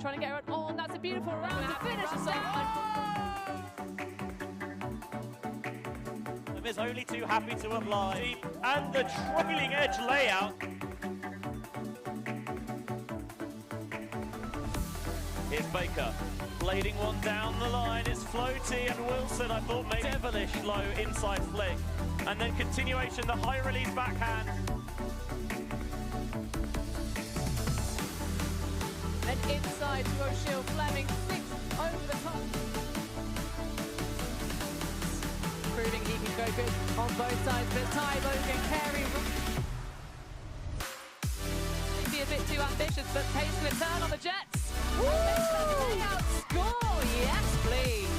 trying to get her on. That's a beautiful round to finish us off. The Miz only too happy to apply. And the trailing edge layout. Here's Baker. Blading one down the line is Floaty and Wilson. I thought maybe devilish low inside flick. And then continuation, the high release backhand. And inside to O'Shea Fleming, 6 over the top. Proving he can go good on both sides, but Ty Logan Carey maybe a bit too ambitious, but pace to return on the Jets. Woo! Layout score, yes please.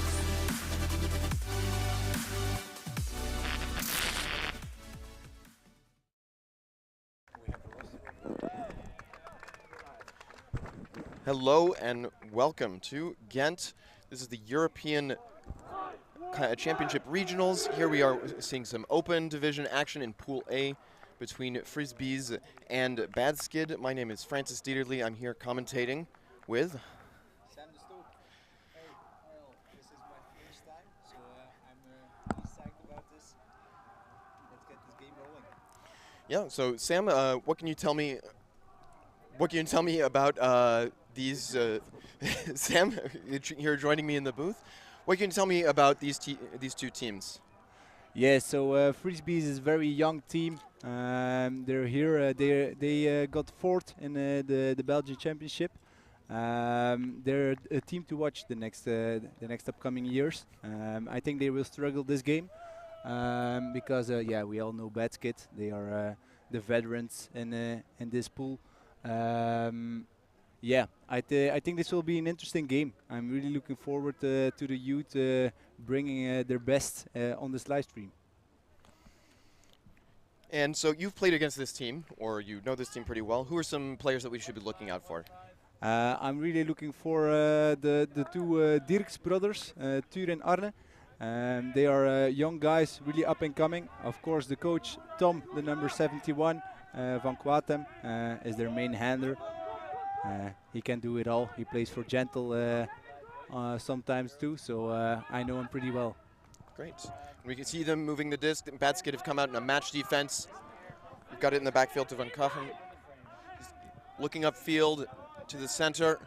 Hello and welcome to Ghent. This is the European Championship Regionals. Here we are seeing some open division action in Pool A between Frisbees and BADskid. My name is Francis Dieterle. I'm here commentating with Sam de Stoop. Hey, well, this is my first time, so I'm really psyched about this. Let's get this game rolling. Yeah. So Sam, what can you tell me? What can you tell me about these? Sam, you're joining me in the booth. What can you tell me about these two teams? Yeah, so Frisbees is a very young team. They're here. They got fourth in the Belgian Championship. They're a team to watch the next upcoming years. I think they will struggle this game because yeah, we all know BADskid. They are the veterans in this pool. Yeah, I think this will be an interesting game. I'm really looking forward to the youth bringing their best on this live stream. And so you've played against this team, or you know this team pretty well. Who are some players that we should be looking out for? I'm really looking for the two Dirks brothers, Tuur and Arne. They are young guys, really up and coming. Of course, the coach, Tom, the number 71, Van Quatem, is their main handler. He can do it all. He plays for Gentle sometimes too, so I know him pretty well. Great. And we can see them moving the disc. BADskid have come out in a match defense. We've got it in the backfield to Van Kuchen. Looking upfield to the center.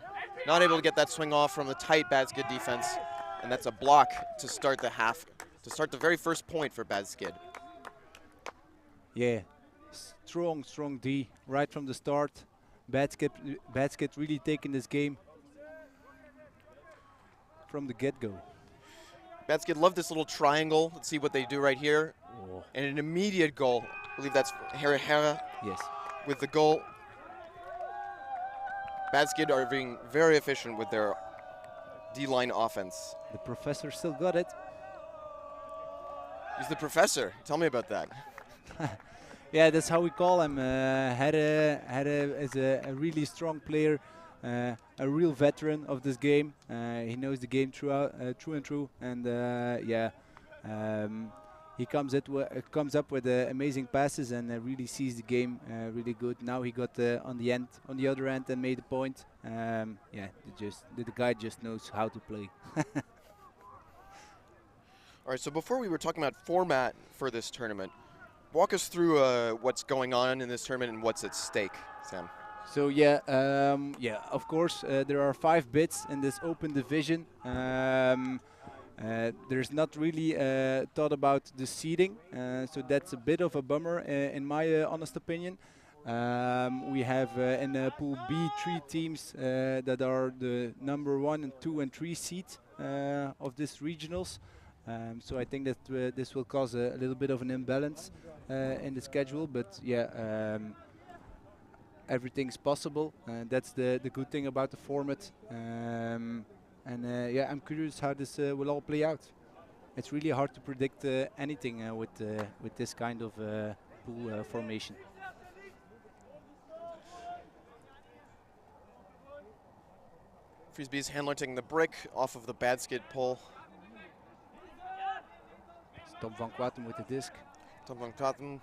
Not able to get that swing off from the tight BADskid defense. And that's a block to start the half, to start the very first point for BADskid. Yeah, strong D right from the start. BADskid really taking this game from the get-go. BADskid love this little triangle. Let's see what they do right here. Oh. And an immediate goal. I believe that's Hera Yes. with the goal. BADskid are being very efficient with their D-line offense. The professor still got it. He's the professor. Tell me about that. Yeah, that's how we call him. Is a really strong player, a real veteran of this game. He knows the game through and through, and yeah, he comes up with amazing passes and really sees the game really good. Now he got on the other end, and made a point. Yeah, the guy just knows how to play. All right, so before we were talking about format for this tournament, walk us through what's going on in this tournament and what's at stake, Sam. So yeah, of course there are 5 bids in this open division. There's not really thought about the seeding, so that's a bit of a bummer in my honest opinion. We have in Pool B 3 teams that are the number 1 and 2 and 3 seed of this regionals. So I think that this will cause a little bit of an imbalance in the schedule, but yeah, everything's possible. That's the good thing about the format. And yeah, I'm curious how this will all play out. It's really hard to predict anything with this kind of pool formation. Frisbee's handler taking the brick off of the BADskid pole. Tom Van Quatem with the disc. Tom Van Quatem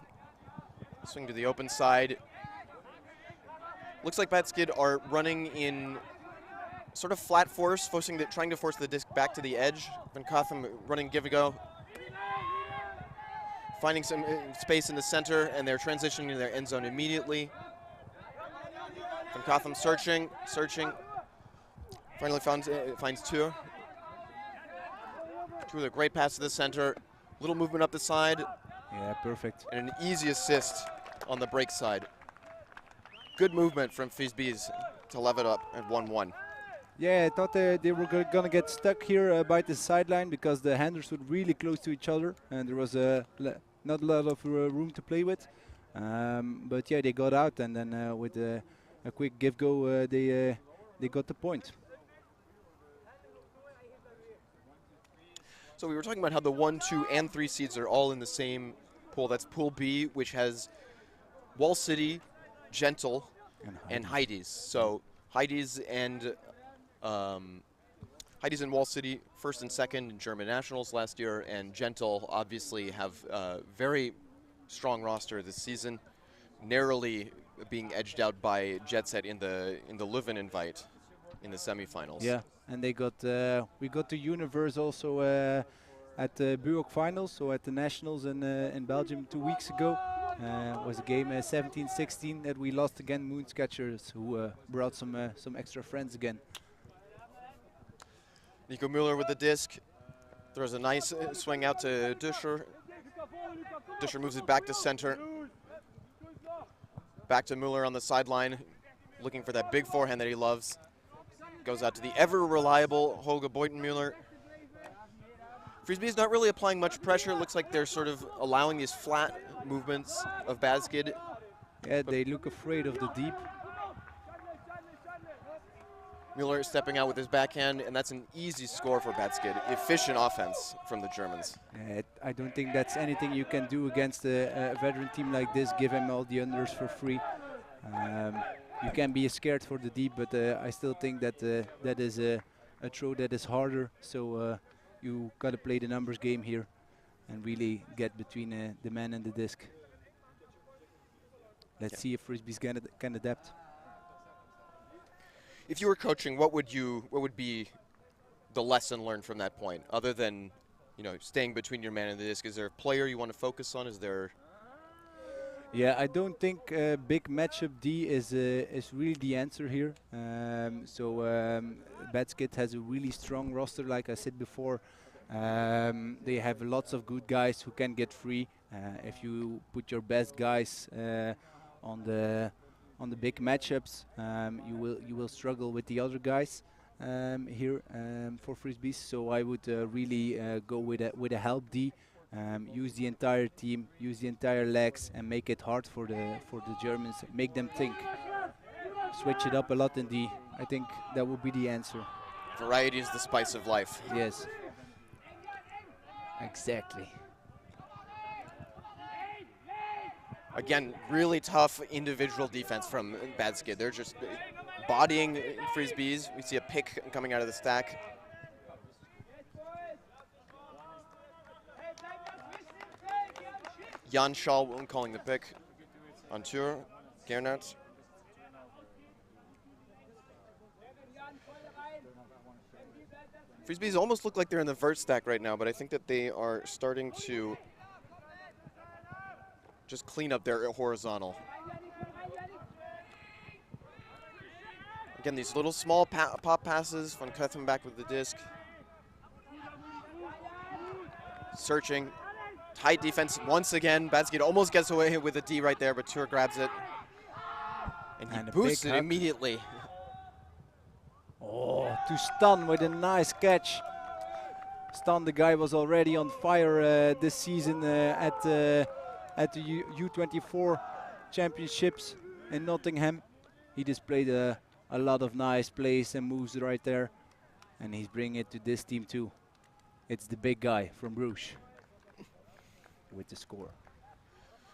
swing to the open side. Looks like BADskid are running in sort of flat force, trying to force the disc back to the edge. Van Gotham running give and go. Finding some space in the center, and they're transitioning to their end zone immediately. Van Gotham searching. Finally finds Tur. Tur with a great pass to the center. Little movement up the side. Yeah, perfect. And an easy assist on the break side. Good movement from Frisbee to level it up at 1-1. Yeah, I thought they were gonna get stuck here by the sideline because the handers were really close to each other and there was not a lot of room to play with. But yeah, they got out, and then with a quick give-go, they got the point. So we were talking about how the 1, 2, and 3 seeds are all in the same pool. That's Pool B, which has Wall City, Gentle, and Heidi's. So Heidi's and Wall City first and second in German Nationals last year, and Gentle obviously have a very strong roster this season, narrowly being edged out by Jet Set in the Leuven invite in the semifinals. Yeah, and they got we got the Universe also at the BEL finals, so at the Nationals in Belgium 2 weeks ago. Was a game 17-16 that we lost again. Moonsketchers, who brought some extra friends again. Nico Müller with the disc, throws a nice swing out to Duscher. Duscher moves it back to center. Back to Müller on the sideline, looking for that big forehand that he loves. Goes out to the ever-reliable Holger Beutenmüller. Frisbee is not really applying much pressure. It looks like they're sort of allowing these flat movements of Bazkid. Yeah, they look afraid of the deep. Müller stepping out with his backhand, and that's an easy score for Bazkid. Efficient offense from the Germans. I don't think that's anything you can do against a veteran team like this. Give him all the unders for free. You can be scared for the deep, but I still think that that is a throw that is harder. So you gotta play the numbers game here and really get between the man and the disc. Let's see if Frisbee's can adapt. If you were coaching, what would be the lesson learned from that point, other than, you know, staying between your man and the disc? Is there a player you want to focus on? Is there? Yeah, I don't think big matchup D is really the answer here. Bazkid has a really strong roster, like I said before. They have lots of good guys who can get free. If you put your best guys on the big matchups, you will struggle with the other guys here for Frisbee. So I would really go with a help D. Use the entire team, use the entire legs, and make it hard for the Germans. Make them think. Switch it up a lot in D. I think that would be the answer. Variety is the spice of life. Yes. Exactly. Again, really tough individual defense from Bazkid. They're just bodying Frisbees. We see a pick coming out of the stack. Jan Schall calling the pick on Tur. Gernert. Frisbees almost look like they're in the vert stack right now, but I think that they are starting to just clean up their horizontal. Again, these little small pop passes. Van Kutham back with the disc. Searching. Tight defense once again. Bazkid almost gets away with a D right there, but Tur grabs it. And he boosts it immediately. Oh, to Stan with a nice catch. Stan, the guy, was already on fire this season at the U24 championships in Nottingham. He displayed a lot of nice plays and moves right there. And he's bringing it to this team too. It's the big guy from Bruges with the score.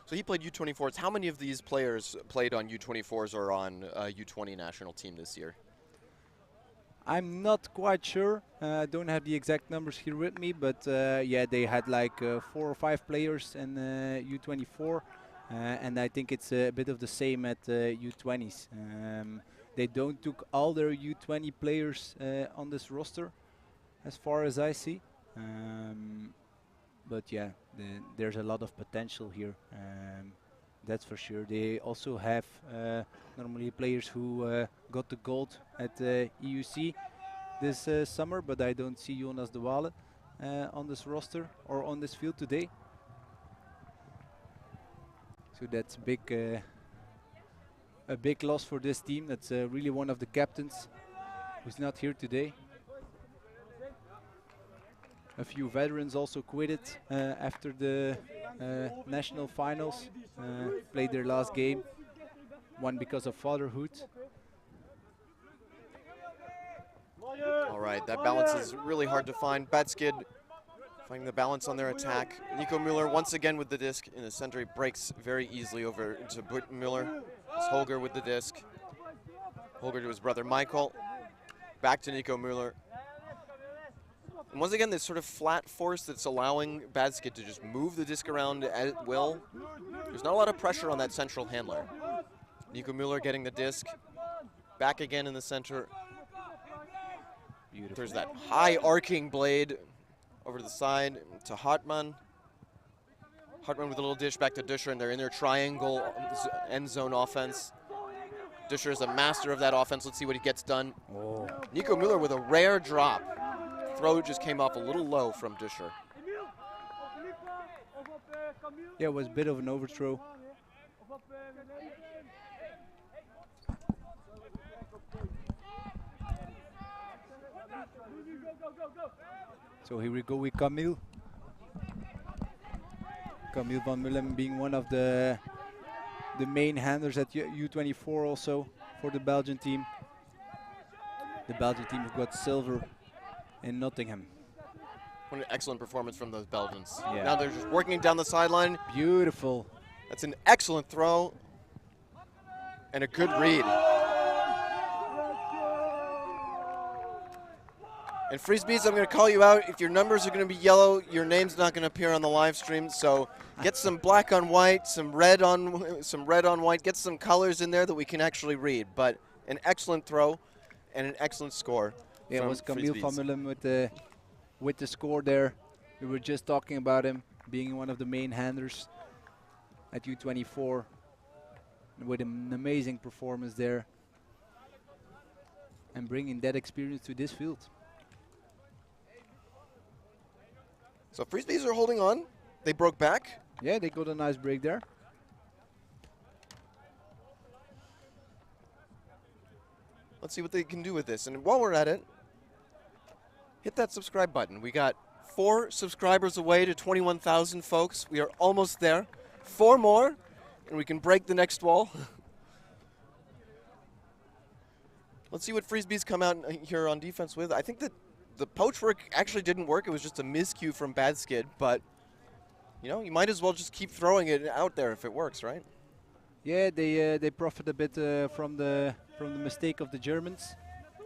So he played U24s. How many of these players played on U24s or on U20 national team this year? I'm not quite sure. I don't have the exact numbers here with me, but yeah, they had like 4 or 5 players in U24, and I think it's a bit of the same at U20s. they don't took all their U20 players on this roster, as far as I see. But yeah, there's a lot of potential here. That's for sure. They also have normally players who got the gold at EUC this summer, but I don't see Jonas de Waele on this roster or on this field today. So that's a big loss for this team. That's really one of the captains who's not here today. A few veterans also quitted after the national finals, played their last game, one because of fatherhood. All right, that balance is really hard to find. Badskid finding the balance on their attack. Nico Muller once again with the disc in the center. He breaks very easily over to Muller. It's Holger with the disc. Holger to his brother Michael. Back to Nico Muller. And once again, this sort of flat force that's allowing Badskid to just move the disc around at will. There's not a lot of pressure on that central handler. Nico Muller getting the disc. Back again in the center. Beautiful. There's that high arcing blade over to the side to Hartmann. Hartmann with a little dish back to Duscher, and they're in their triangle end zone offense. Duscher is a master of that offense. Let's see what he gets done. Oh. Nico Muller with a rare drop. Throw just came off a little low from Duscher. Yeah, it was a bit of an overthrow. So here we go with Camille. Camille van Mullen being one of the main handlers at U24 also for the Belgian team. The Belgian team who got silver in Nottingham. What an excellent performance from those Belgians. Yeah. Now they're just working it down the sideline. Beautiful. That's an excellent throw and a good read. And Frisbees, I'm going to call you out. If your numbers are going to be yellow, your name's not going to appear on the live stream. So get some black on white, some red on white. Get some colors in there that we can actually read. But an excellent throw and an excellent score. Yeah, it was Camille van Mullen with the score there. We were just talking about him being one of the main handlers at U24 with an amazing performance there and bringing that experience to this field. So Frisbees are holding on. They broke back. Yeah, they got a nice break there. Let's see what they can do with this. And while we're at it, hit that subscribe button. We got 4 subscribers away to 21,000 folks. We are almost there. 4 more, and we can break the next wall. Let's see what Frisbees come out here on defense with. I think that the poach work actually didn't work. It was just a miscue from Badskid, but you know, you might as well just keep throwing it out there if it works, right? Yeah, they profit a bit from the mistake of the Germans,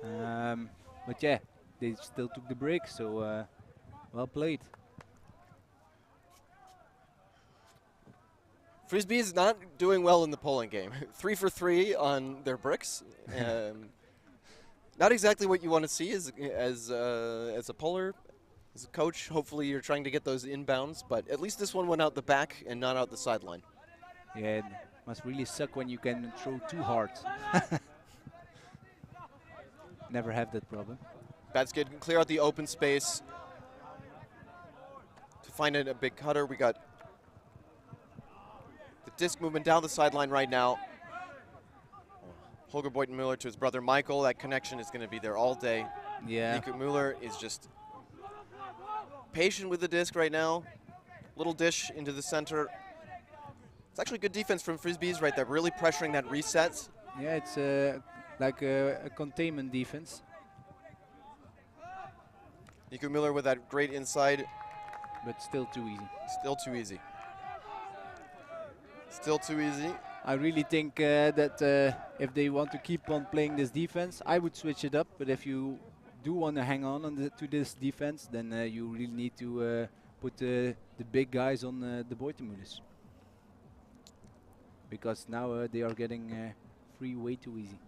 but yeah, they still took the break. So well played. Frisbee is not doing well in the polling game. 3 for 3 on their bricks. Not exactly what you want to see as a poller, as a coach. Hopefully you're trying to get those inbounds, but at least this one went out the back and not out the sideline. Yeah, it must really suck when you can throw too hard. Never have that problem. Badskid can clear out the open space to find a big cutter. We got the disc movement down the sideline right now. Holger Boyden-Muller to his brother Michael. That connection is going to be there all day. Yeah. Nico Muller is just patient with the disc right now. Little dish into the center. It's actually good defense from Frisbees right there, really pressuring that reset. Yeah, it's like a containment defense. Nico Muller with that great inside. But still too easy. Still too easy. Still too easy. I really think that if they want to keep on playing this defense, I would switch it up. But if you do want to hang on to this defense, then you really need to put the big guys on the Boyden-Mullers. Because now they are getting free way too easy.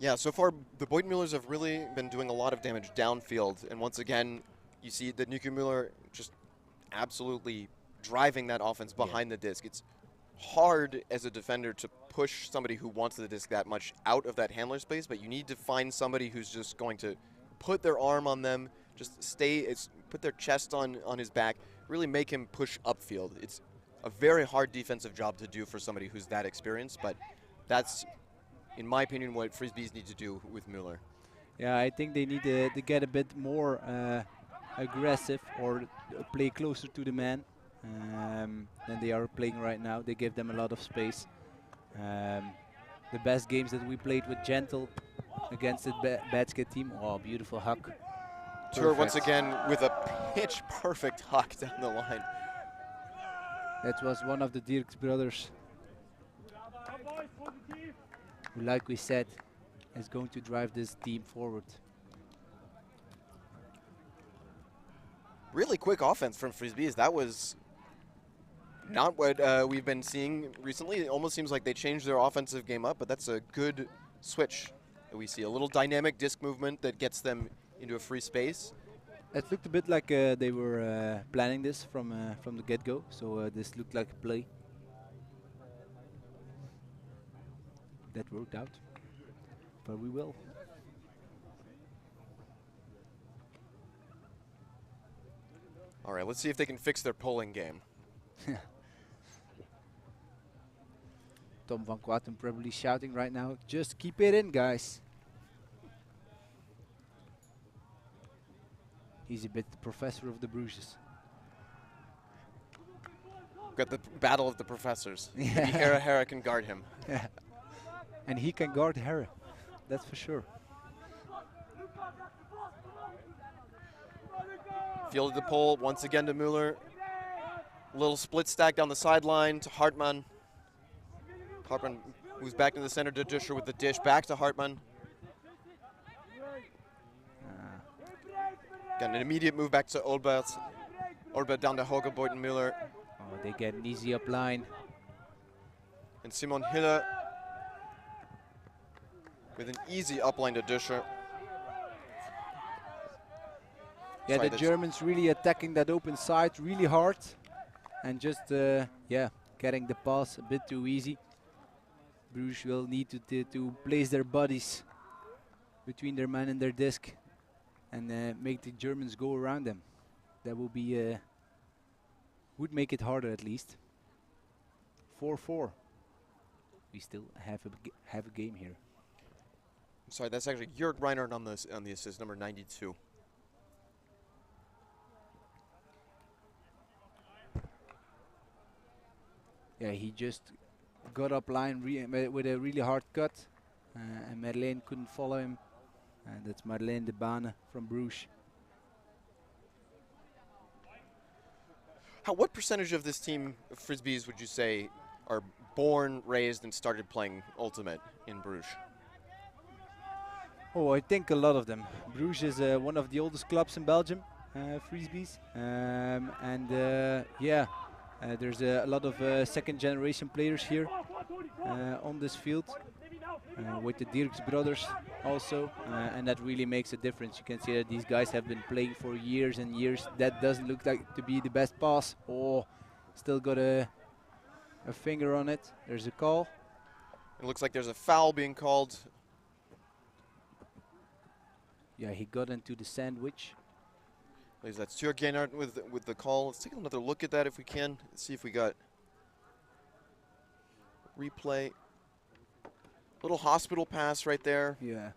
Yeah, so far the Beutenmüllers have really been doing a lot of damage downfield, and once again, you see that Müller just absolutely driving that offense behind the disc. It's hard as a defender to push somebody who wants the disc that much out of that handler space, but you need to find somebody who's just going to put their arm on them, just put their chest on his back, really make him push upfield. It's a very hard defensive job to do for somebody who's that experienced, but that's, in my opinion, what Frisbees need to do with Müller. Yeah, I think they need to get a bit more aggressive or play closer to the man than they are playing right now. They give them a lot of space. The best games that we played with Gentle against the Badskid team. Oh, beautiful huck. Tour once again with a pitch perfect huck down the line. That was one of the Dirks brothers, who, like we said, is going to drive this team forward. Really quick offense from Frisbees. That was not what we've been seeing recently. It almost seems like they changed their offensive game up, but that's a good switch that we see. A little dynamic disc movement that gets them into a free space. It looked a bit like they were planning this from the get-go, so this looked like a play. That worked out, but we will. All right, let's see if they can fix their polling game. Tom van Quaten probably shouting right now, just keep it in, guys. He's a bit the professor of the Bruges. Got the battle of the professors. Hera can guard him. Yeah. And he can guard Hera, that's for sure. Fielded the pole once again to Müller. Little split stack down the sideline to Hartmann. Hartmann moves back to the center to Discher with the dish back to Hartmann. Again, an immediate move back to Olbert. Olbert down to Holger Beutenmüller. Oh, they get an easy up line. And Simon Hiller with an easy upline to Discher. Yeah, the Germans really attacking that open side really hard, and just yeah, getting the pass a bit too easy. Bruges will need to place their bodies between their man and their disc, and make the Germans go around them. That will be would make it harder at least. 4-4. We still have a game here. Sorry, that's actually Jörg Reinhardt on the assist, number 92. Yeah, he just got up line with a really hard cut, and Marleen couldn't follow him. And that's Marleen de Bane from Bruges. What percentage of this team, Frisbees, would you say are born, raised, and started playing Ultimate in Bruges? Oh, I think a lot of them. Bruges is one of the oldest clubs in Belgium, Frisbees. Yeah, there's a lot of second generation players here on this field, with the Dirks brothers also, and that really makes a difference. You can see that these guys have been playing for years and years. That doesn't look like to be the best pass. Oh, still got a finger on it. There's a call. It looks like there's a foul being called. Yeah, he got into the sandwich. That's Jörg Reinhardt with the call. Let's take another look at that if we can. Let's see if we got replay. Little hospital pass right there. Yeah.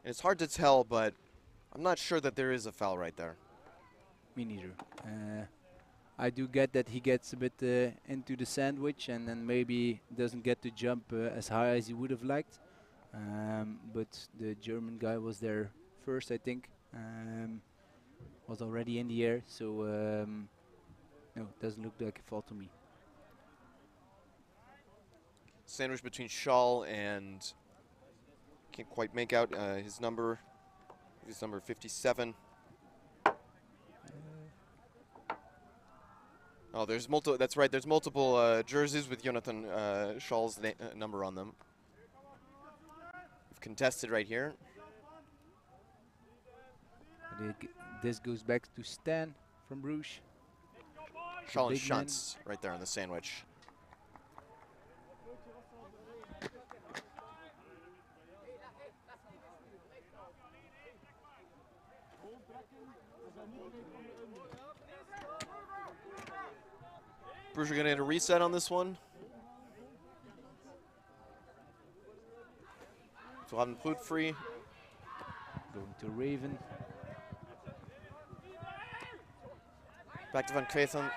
And it's hard to tell, but I'm not sure that there is a foul right there. Me neither. I do get that he gets a bit into the sandwich and then maybe doesn't get to jump as high as he would have liked. But the German guy was there first, I think. Was already in the air, so no, it doesn't look like a fault to me. Sandwich between Schall and, can't quite make out his number. His number 57. Oh, there's multiple. That's right. There's multiple jerseys with Jonathan Schall's number on them. We've contested right here. This goes back to Stan from Bruges. Charles Schantz right there on the sandwich. Bruges are going to get a reset on this one. So having Ploot free. Going to Raven. Back to Van Krethen.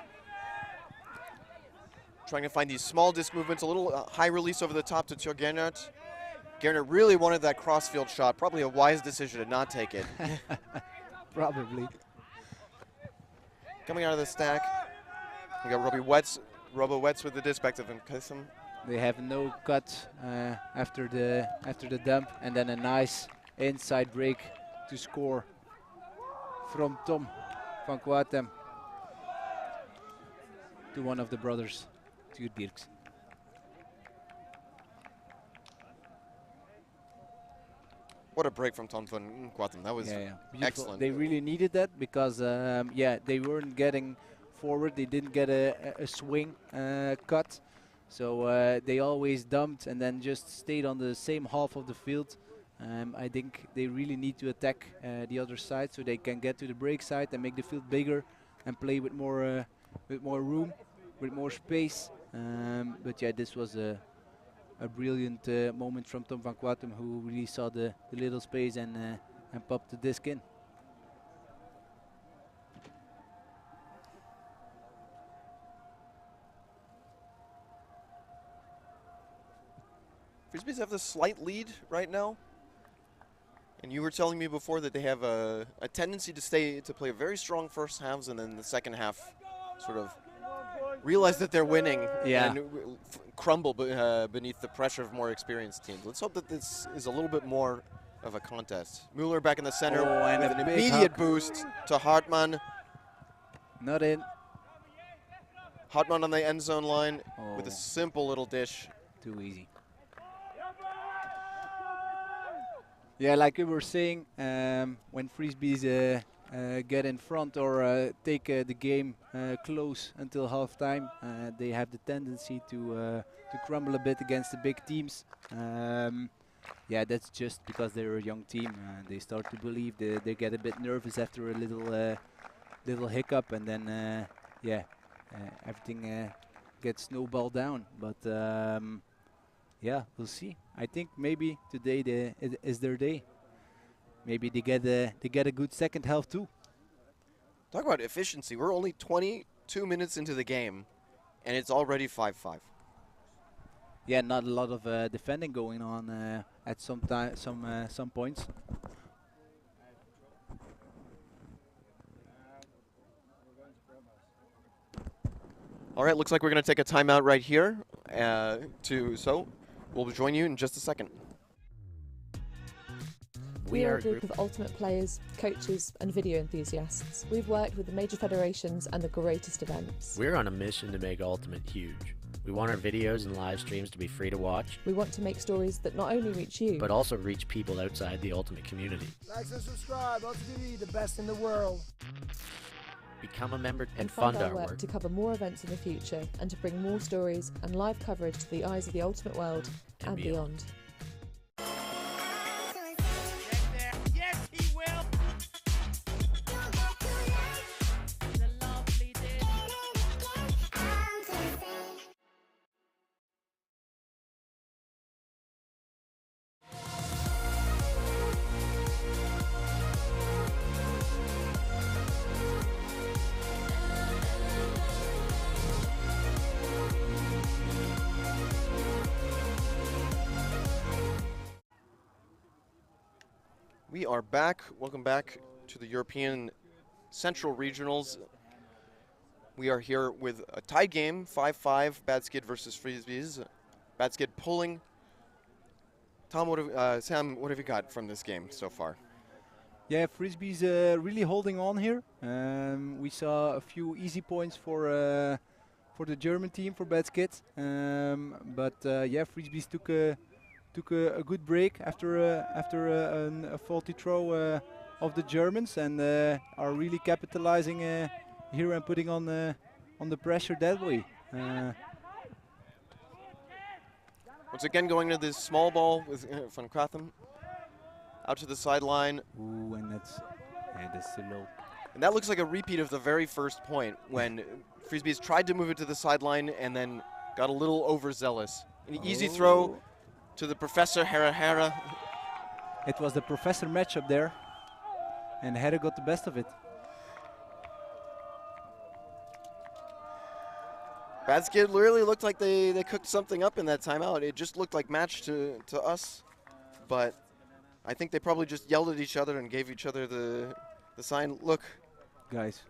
Trying to find these small disc movements, a little high release over the top to Tjör Gernert. Gernert really wanted that crossfield shot. Probably a wise decision to not take it. Probably. Coming out of the stack. We got Robo Wets with the disc back to Van Krethen. They have no cut after the dump, and then a nice inside break to score from Tom van Kwatem to one of the brothers, to Dirks. What a break from Tom van Kwatem. That was excellent. They really needed that because they weren't getting forward. They didn't get a swing cut. So they always dumped and then just stayed on the same half of the field. I think they really need to attack the other side so they can get to the break side and make the field bigger and play with more room, with more space. But yeah, this was a brilliant moment from Tom van Kwatem, who really saw the little space and popped the disc in. Frisbees have the slight lead right now. And you were telling me before that they have a tendency to play a very strong first halves, and then the second half sort of realize that they're winning and crumble beneath the pressure of more experienced teams. Let's hope that this is a little bit more of a contest. Mueller back in the center with an immediate boost to Hartmann. Not in. Hartmann on the end zone line with a simple little dish. Too easy. Yeah, like we were saying, when Frisbees get in front or take the game close until halftime, they have the tendency to crumble a bit against the big teams. Yeah, that's just because they're a young team. They start to believe. They get a bit nervous after a little hiccup, and then everything gets snowballed down. But yeah, we'll see. I think maybe today is their day. Maybe they get a good second half too. Talk about efficiency. We're only 22 minutes into the game, and it's already 5-5. Yeah, not a lot of defending going on at some points. All right, looks like we're going to take a timeout right here. So we'll join you in just a second. We are a group of ultimate players, coaches and video enthusiasts. We've worked with the major federations and the greatest events. We're on a mission to make Ultimate huge. We want our videos and live streams to be free to watch. We want to make stories that not only reach you, but also reach people outside the Ultimate community. Like and subscribe, ULTI.TV, the best in the world. Become a member and fund our work to cover more events in the future and to bring more stories and live coverage to the eyes of the Ultimate world and beyond. We are back. Welcome back to the EUCR-Central Regionals. We are here with a tied game, 5-5, Bad Skid versus Frisbees. Bad Skid pulling. Tom, Sam, what have you got from this game so far? Yeah, Frisbee's really holding on here. We saw a few easy points for the German team, for Bad Skid. But yeah, Frisbee's took took a good break after a faulty throw of the Germans, and are really capitalizing here and putting on the pressure that way. Once again, going to this small ball with Van Kratham out to the sideline. Ooh, and that's too low. And that looks like a repeat of the very first point when Frisbee's tried to move it to the sideline and then got a little overzealous. An easy throw to the Professor Hera. It was the Professor matchup there, and Hera got the best of it. Bad Skid really looked like they cooked something up in that timeout. It just looked like match to us, but I think they probably just yelled at each other and gave each other the sign, look. Guys,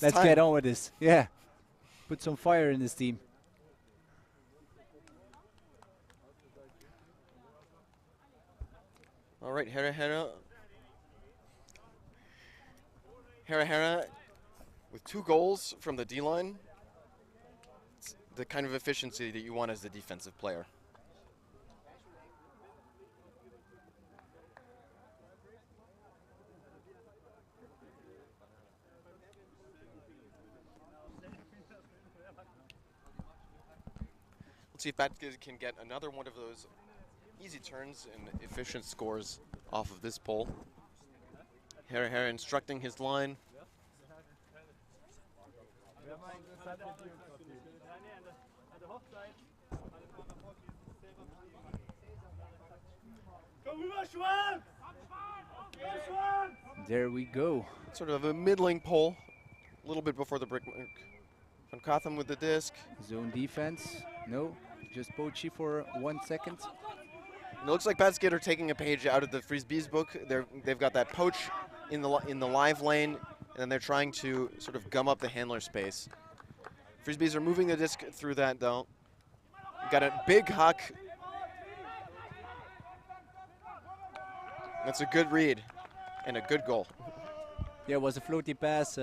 let's get on with this. Yeah, put some fire in this team. All right, Hera with 2 goals from the D-line. It's the kind of efficiency that you want as the defensive player. Let's see if Beezzz can get another one of those easy turns and efficient scores off of this pole. Hera instructing his line. There we go. Sort of a middling pole, a little bit before the brick mark. Van Kratham with the disc. Zone defense, no, just Poachy for 1 second. It looks like Bad Skid are taking a page out of the Frisbee's book. They've got that poach in the live lane, and then they're trying to sort of gum up the handler space. Frisbees are moving the disc through that though. Got a big huck. That's a good read and a good goal. Yeah, it was a floaty pass,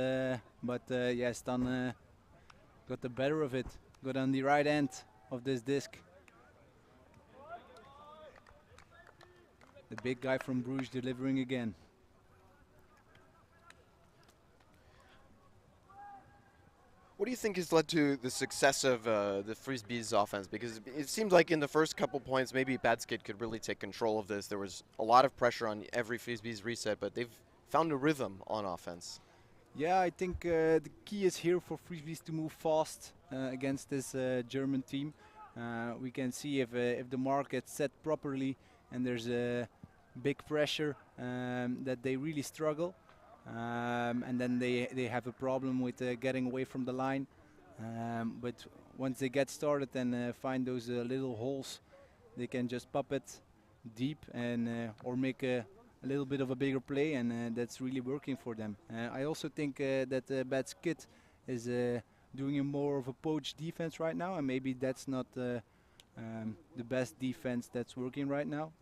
but yeah, Stan got the better of it. Got on the right end of this disc. The big guy from Bruges delivering again. What do you think has led to the success of the Frisbee's offense? Because it seemed like in the first couple points, maybe Bad Skid could really take control of this. There was a lot of pressure on every Frisbee's reset, but they've found a rhythm on offense. Yeah, I think the key is here for Frisbee's to move fast against this German team. We can see if the mark gets set properly and there's a big pressure that they really struggle. And then they have a problem with getting away from the line. But once they get started and find those little holes, they can just pop it deep and or make a little bit of a bigger play, and that's really working for them. I also think that Bad Skid is doing a more of a poach defense right now, and maybe that's not the best defense that's working right now.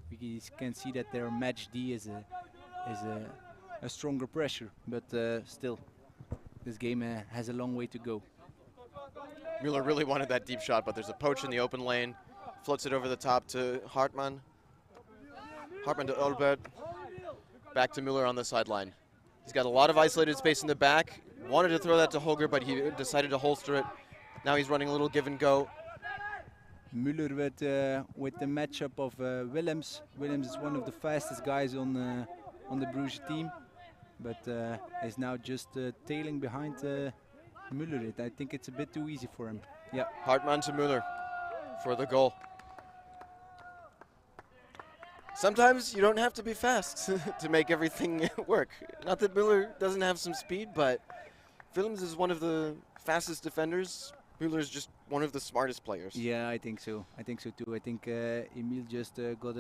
We can see that their match D is a stronger pressure, but still, this game has a long way to go. Müller really wanted that deep shot, but there's a poach in the open lane. Floats it over the top to Hartmann. Hartmann to Olbert. Back to Müller on the sideline. He's got a lot of isolated space in the back. Wanted to throw that to Holger, but he decided to holster it. Now he's running a little give and go. Müller with the matchup of Willems. Willems is one of the fastest guys on the Bruges team, but is now just tailing behind Müller. I think it's a bit too easy for him. Yeah. Hartmann to Müller for the goal. Sometimes you don't have to be fast to make everything work. Not that Müller doesn't have some speed, but Willems is one of the fastest defenders. Müller is just one of the smartest players. Yeah, I think so. I think so too. I think Emil just got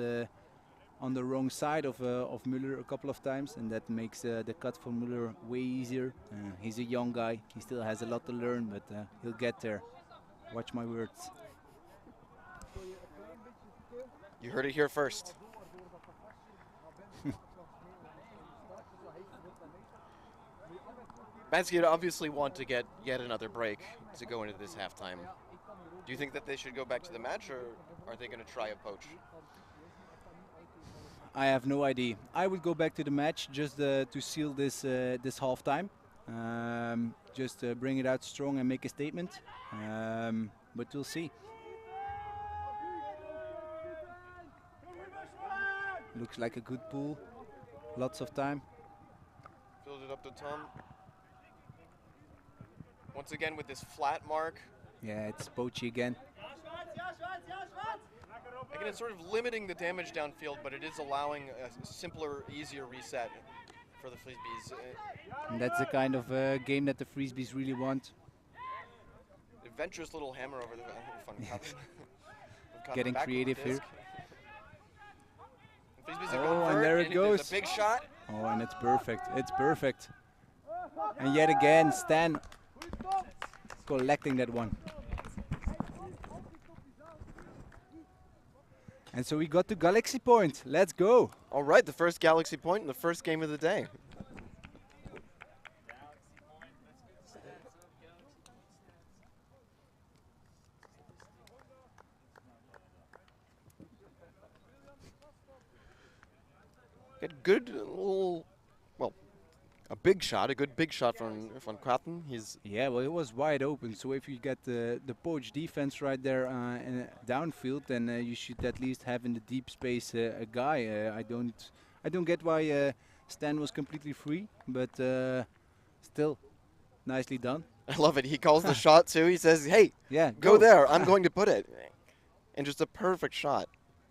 on the wrong side of Müller a couple of times, and that makes the cut for Müller way easier. He's a young guy. He still has a lot to learn, but he'll get there. Watch my words. You heard it here first. Mansky obviously want to get yet another break to go into this halftime. Do Do you think that they should go back to the match, or are they going to try a poach? I have no idea. I would go back to the match just to seal this this halftime. Just bring it out strong and make a statement. But we'll see. Looks like a good pool. Lots of time. Filled it up to Tom. Once again with this flat mark. Yeah, it's poachy again. Again, it's sort of limiting the damage downfield, but it is allowing a simpler, easier reset for the Frisbees. And that's the kind of game that the Frisbees really want. Adventurous little hammer over the fun cup. Getting creative here. Oh, and there it goes. It's a big shot. Oh, and it's perfect. It's perfect. And yet again, Stan collecting that one. And so we got to Galaxy Point. Let's go. All right, the first Galaxy Point in the first game of the day. Get good little, well, a big shot, a good big shot from Van Kwaten. He's well, it was wide open. So if you get the poach defense right there downfield, then you should at least have in the deep space a guy. I don't get why Stan was completely free, but still, nicely done. I love it. He calls the shot too. He says, "Hey, go there. I'm going to put it," and just a perfect shot.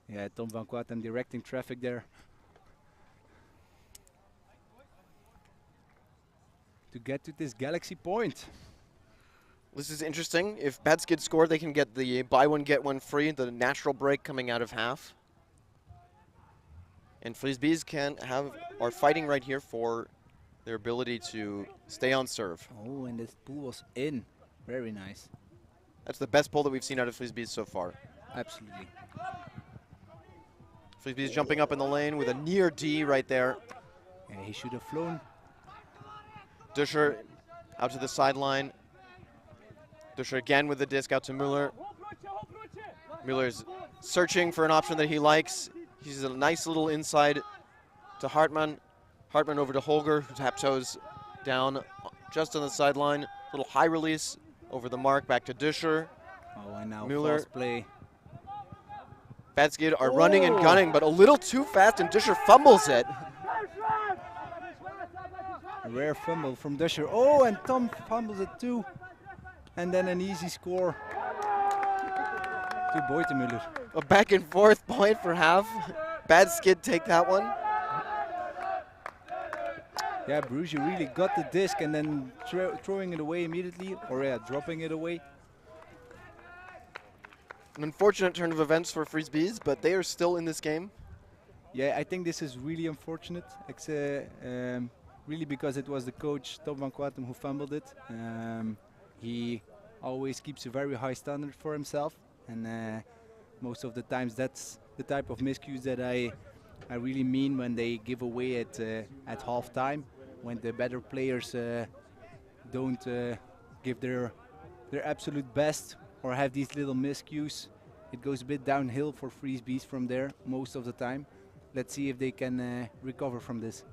Yeah, Tom Van Kwaten directing traffic there. To get to this Galaxy Point. This is interesting. If Bad Skid score, they can get the buy one, get one free, the natural break coming out of half. And Frisbees are fighting right here for their ability to stay on serve. Oh, and this pool was in. Very nice. That's the best pull that we've seen out of Frisbees so far. Absolutely. Frisbees jumping up in the lane with a near D right there. Yeah, he should have flown. Duscher out to the sideline. Duscher again with the disc out to Muller. Muller's searching for an option that he likes. He's a nice little inside to Hartmann. Hartmann over to Holger, who tap toes down just on the sideline. Little high release over the mark, back to Duscher. Oh, and now Muller. fast play. Bad Skid are running and gunning, but a little too fast, and Duscher fumbles it. A rare fumble from Duscher. Oh, and Tom fumbles it too. And then an easy score to Buitenmuller. A back and forth point for half. Bad Skid take that one. Yeah, Bruges really got the disc and then throwing it away immediately, or dropping it away. An unfortunate turn of events for Frisbees, but they are still in this game. Yeah, I think this is really unfortunate. Really because it was the coach, Tom Van Kwaten, who fumbled it. He always keeps a very high standard for himself, and most of the times that's the type of miscues that I really mean when they give away at half time, when the better players don't give their absolute best or have these little miscues. It goes a bit downhill for Frisbees from there most of the time. Let's see if they can recover from this.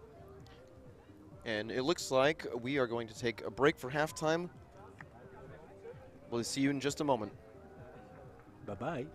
And it looks like we are going to take a break for halftime. We'll see you in just a moment. Bye-bye.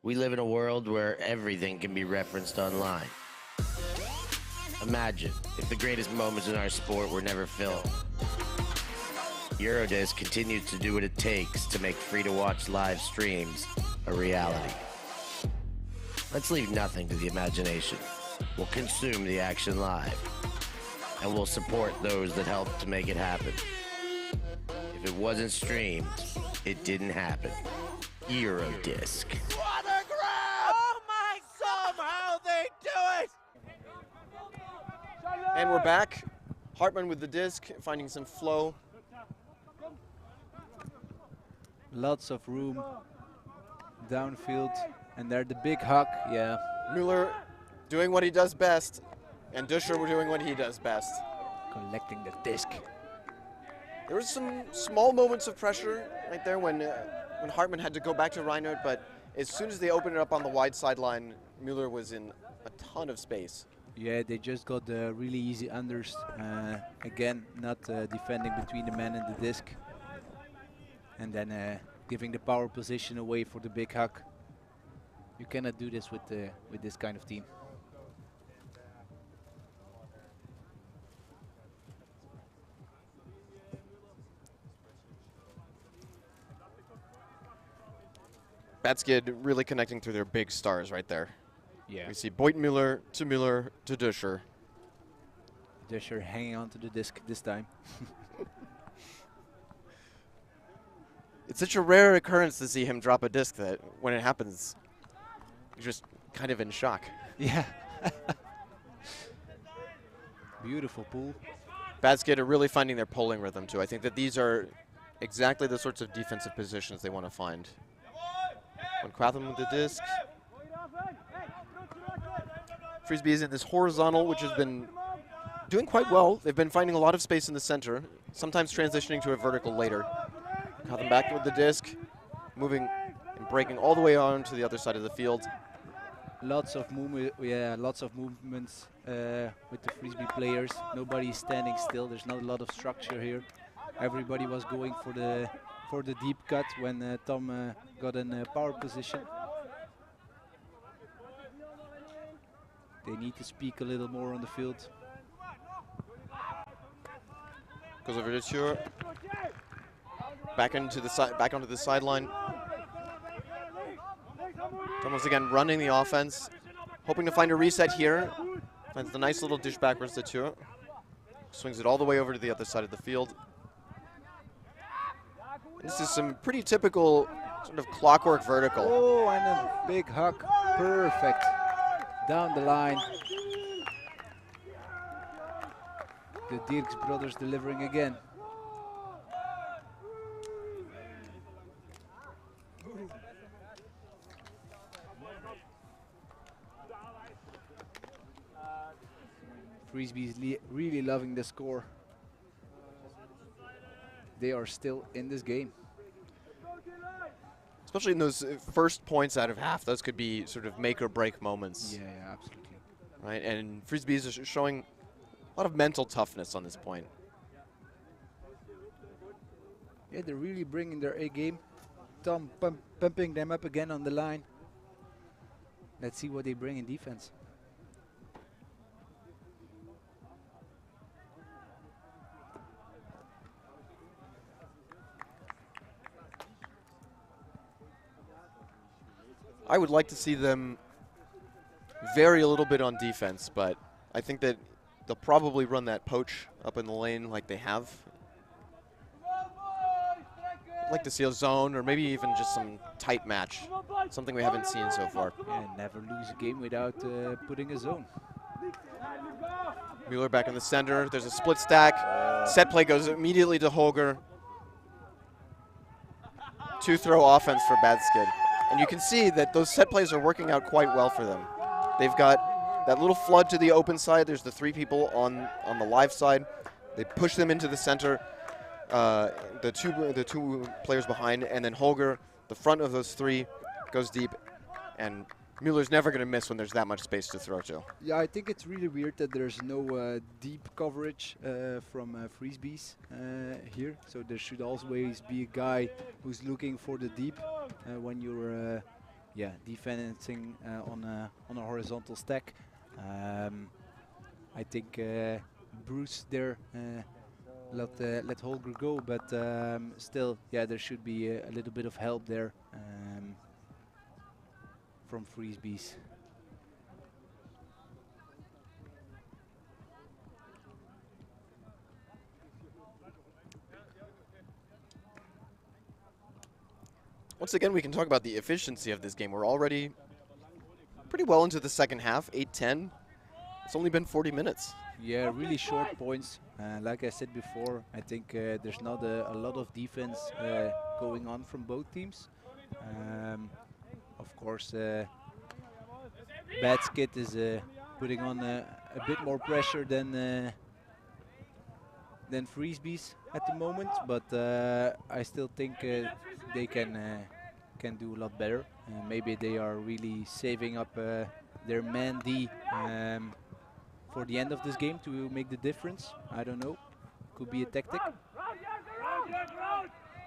We live in a world where everything can be referenced online. Imagine if the greatest moments in our sport were never filmed. Eurodisc continues to do what it takes to make free-to-watch live streams a reality. Let's leave nothing to the imagination. We'll consume the action live, and we'll support those that help to make it happen. If it wasn't streamed, it didn't happen. Eurodisc. What a grab! Oh my God! Somehow they do it! And we're back. Hartman with the disc, finding some flow. Lots of room downfield, and there the big huck. Yeah, Müller doing what he does best, and Duscher were doing what he does best. collecting the disc. There was some small moments of pressure right there when Hartman had to go back to Reinhardt, but as soon as they opened it up on the wide sideline, Müller was in a ton of space. Yeah, they just got the really easy unders. Again, not defending between the man and the disc. And then giving the power position away for the big huck. You cannot do this with this kind of team. Batskid really connecting through their big stars right there. Yeah. We see Müller to Duscher. Duscher hanging on to the disc this time. It's such a rare occurrence to see him drop a disc that when it happens, you're just kind of in shock. Yeah. Beautiful pool. Batskid are really finding their polling rhythm too. I think that these are exactly the sorts of defensive positions they want to find. When Quatham with the disc. Frisbee is in this horizontal, which has been doing quite well. They've been finding a lot of space in the center, sometimes transitioning to a vertical later. Quatham back with the disc, moving and breaking all the way on to the other side of the field. Lots of movement, yeah, lots of movements with the Frisbee players. Nobody's standing still. There's not a lot of structure here. Everybody was going for the deep cut when Tom got in power position. They need to speak a little more on the field. Goes over to Ture. Back into the side, back onto the sideline. Tom once again running the offense, hoping to find a reset here. Finds the nice little dish backwards to Ture. Swings it all the way over to the other side of the field. This is some pretty typical sort of clockwork vertical. Oh, and a big huck. Perfect. Down the line. The Dirks brothers delivering again. Frisbee is really loving the score. They are still in this game. Especially in those first points out of half, those could be sort of make or break moments. Yeah, absolutely. Right, and Frisbee is showing a lot of mental toughness on this point. Yeah, they're really bringing their A game. Tom pumping them up again on the line. Let's see what they bring in defense. I would like to see them vary a little bit on defense, but I think that they'll probably run that poach up in the lane like they have. I'd like to see a zone or maybe even just some tight match, something we haven't seen so far. Yeah, never lose a game without putting a zone. Müller back in the center. There's a split stack. Set play goes immediately to Holger. Two-throw offense for Batskid. And you can see that those set plays are working out quite well for them. They've got that little flood to the open side. There's the three people on the live side. They push them into the center, the two players behind, and then Holger, the front of those three, goes deep. And Müller's never going to miss when there's that much space to throw to. Yeah, I think it's really weird that there's no deep coverage from Frisbees here. So there should always be a guy who's looking for the deep when you're defending on a horizontal stack. I think Bruce there let Holger go, but still, yeah, there should be a little bit of help there from Frisbees. once again, we can talk about the efficiency of this game. We're already pretty well into the second half, 8-10. It's only been 40 minutes. Yeah, really short points. Like I said before, I think there's not a lot of defense going on from both teams. Of course, Bad Skid is putting on a bit more pressure than Frisbee's at the moment, but I still think they can do a lot better. Maybe they are really saving up their man D for the end of this game to make the difference. I don't know. Could be a tactic.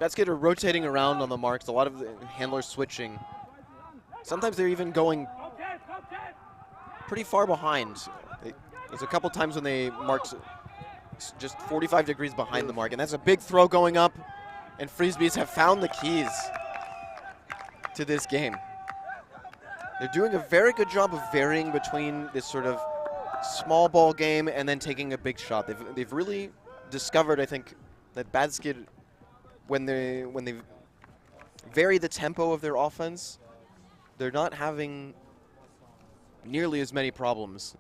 Bad Skid are rotating around on the marks. A lot of the handlers switching. Sometimes they're even going pretty far behind. There's a couple times when they marked just 45 degrees behind the mark, and that's a big throw going up, and Frisbees have found the keys to this game. They're doing a very good job of varying between this sort of small ball game and then taking a big shot. They've really discovered, I think, that Bad Skid, when they vary the tempo of their offense, they're not having nearly as many problems.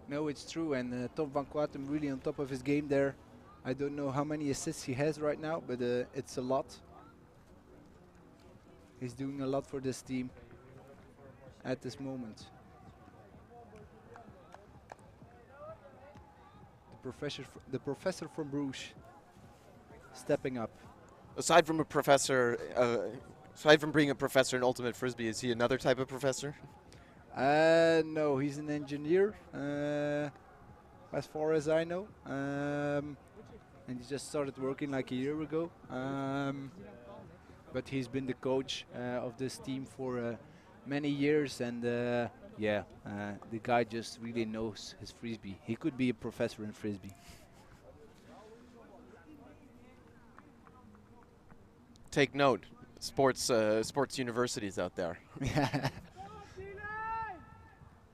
No, it's true, and Tom van Quatem really on top of his game there. I don't know how many assists he has right now, but it's a lot. He's doing a lot for this team at this moment. The professor from Bruges stepping up. Aside from a professor, aside from being a professor in Ultimate Frisbee, is he another type of professor? No, he's an engineer, as far as I know. And he just started working like a year ago. But he's been the coach of this team for many years, and yeah, the guy just really knows his Frisbee. He could be a professor in Frisbee. Take note, sports universities out there.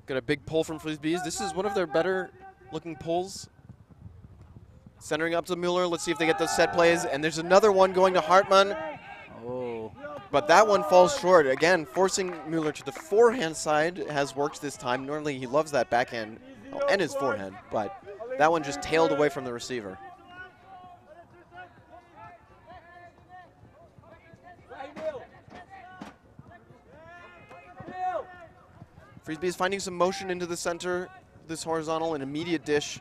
Got a big pull from Frisbees. This is one of their better looking pulls. Centering up to Mueller. Let's see if they get those set plays. And there's another one going to Hartmann. Oh. But that one falls short. Again, forcing Mueller to the forehand side has worked this time. Normally he loves that backhand and his forehand, but that one just tailed away from the receiver. Frisbee is finding some motion into the center, this horizontal, an immediate dish.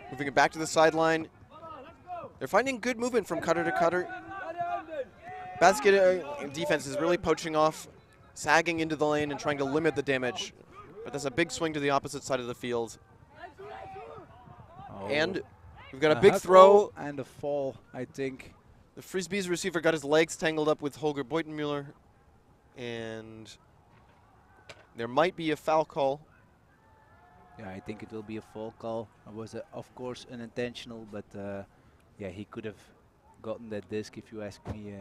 Moving it back to the sideline. They're finding good movement from cutter to cutter. Bad Skid defense is really poaching off, sagging into the lane and trying to limit the damage. But that's a big swing to the opposite side of the field. Oh. And we've got a big throw. And a fall, I think. The Frisbee's receiver got his legs tangled up with Holger Beutenmuller. And there might be a foul call. Yeah, I think it will be a foul call. It was, of course, unintentional, but yeah, he could have gotten that disc, if you ask me,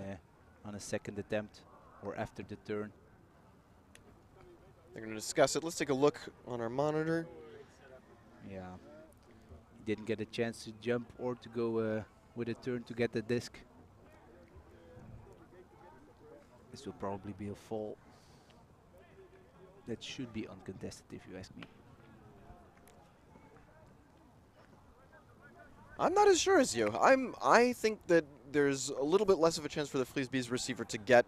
on a second attempt or after the turn. They're going to discuss it. Let's take a look on our monitor. Yeah, he didn't get a chance to jump or to go with a turn to get the disc. This will probably be a fall. That should be uncontested, if you ask me. I'm not as sure as you. I think that there's a little bit less of a chance for the Frisbee's receiver to get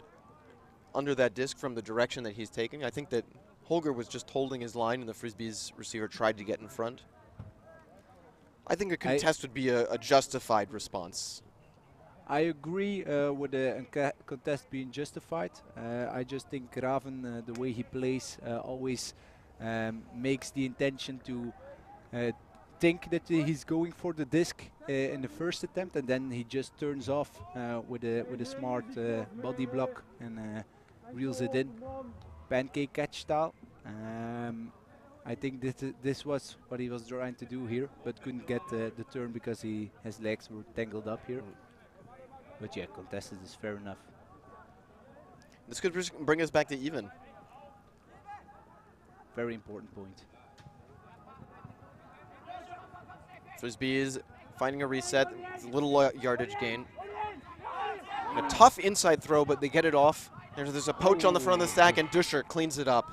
under that disc from the direction that he's taking. I think that Holger was just holding his line and the Frisbee's receiver tried to get in front. I think a contest would be a justified response. I agree with the contest being justified. I just think Raven, the way he plays, always makes the intention to think that he's going for the disc in the first attempt, and then he just turns off with a smart body block and reels it in, pancake catch style. I think this was what he was trying to do here, but couldn't get the turn because his legs were tangled up here. But yeah, contested is fair enough. This could bring us back to even. Very important point. Frisbee is finding a reset. It's a little yardage gain. A tough inside throw, but they get it off. There's a poach on the front of the stack, and Duscher cleans it up.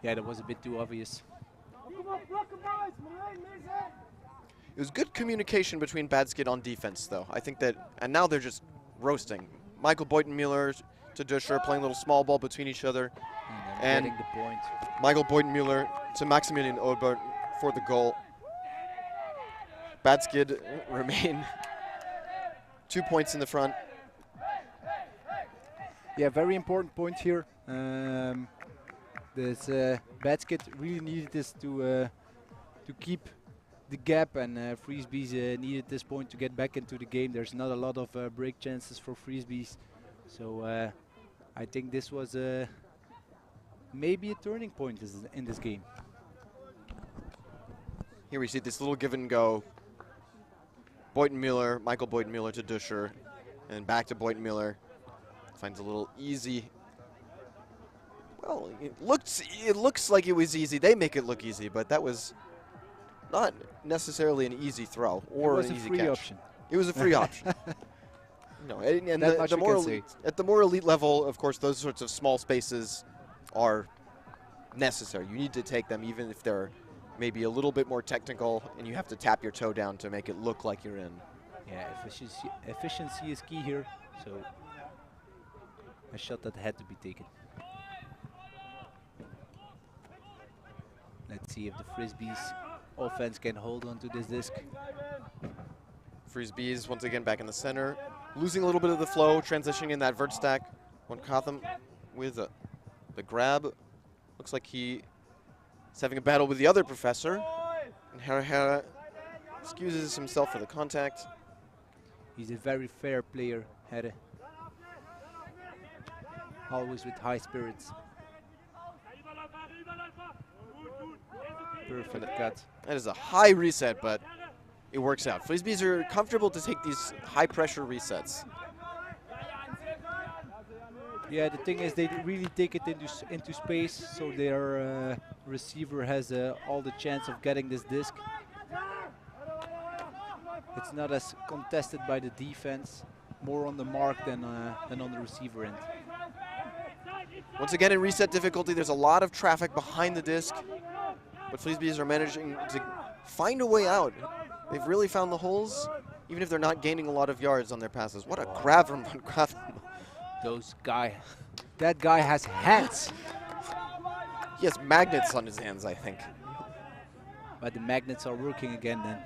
Yeah, that was a bit too obvious. It was good communication between Badskid on defense, though. I think that, and now they're just roasting. Michael Beutenmuller to Duscher, playing a little small ball between each other. And getting the point. Michael Beutenmuller to Maximilian Olbert for the goal. Badskid remain 2 points in the front. Yeah, very important point here. This Badskid really needed this to keep the gap, and Frisbee needed this point to get back into the game. There's not a lot of break chances for Frisbee, so I think this was maybe a turning point in this game. Here we see this little give and go. Beutenmuller, Michael Beutenmuller to Duscher, and back to Beutenmuller. Finds a little easy. Well, it looks like it was easy. They make it look easy, but that was not necessarily an easy throw or an easy catch. Option. It was a free option. No, and that the more at the more elite level, of course, those sorts of small spaces are necessary. You need to take them, even if they're maybe a little bit more technical, and you have to tap your toe down to make it look like you're in. Yeah, efficiency is key here. So a shot that had to be taken. Let's see if the Frisbees offense can hold on to this disc. Frisbees once again back in the center, losing a little bit of the flow, transitioning in that vert stack. One Cotham with the grab. Looks like he is having a battle with the other professor. And Hera excuses himself for the contact. He's a very fair player, Hera. Always with high spirits. Perfect cut. That is a high reset, but it works out. Frisbees are comfortable to take these high pressure resets. Yeah, the thing is they really take it into space, so their receiver has all the chance of getting this disc. It's not as contested by the defense, more on the mark than on the receiver end. Once again in reset difficulty, there's a lot of traffic behind the disc, but Frisbees are managing to find a way out. They've really found the holes, even if they're not gaining a lot of yards on their passes. What a grab from Van Graven. That guy has hands. He has magnets on his hands, I think. But the magnets are working again then.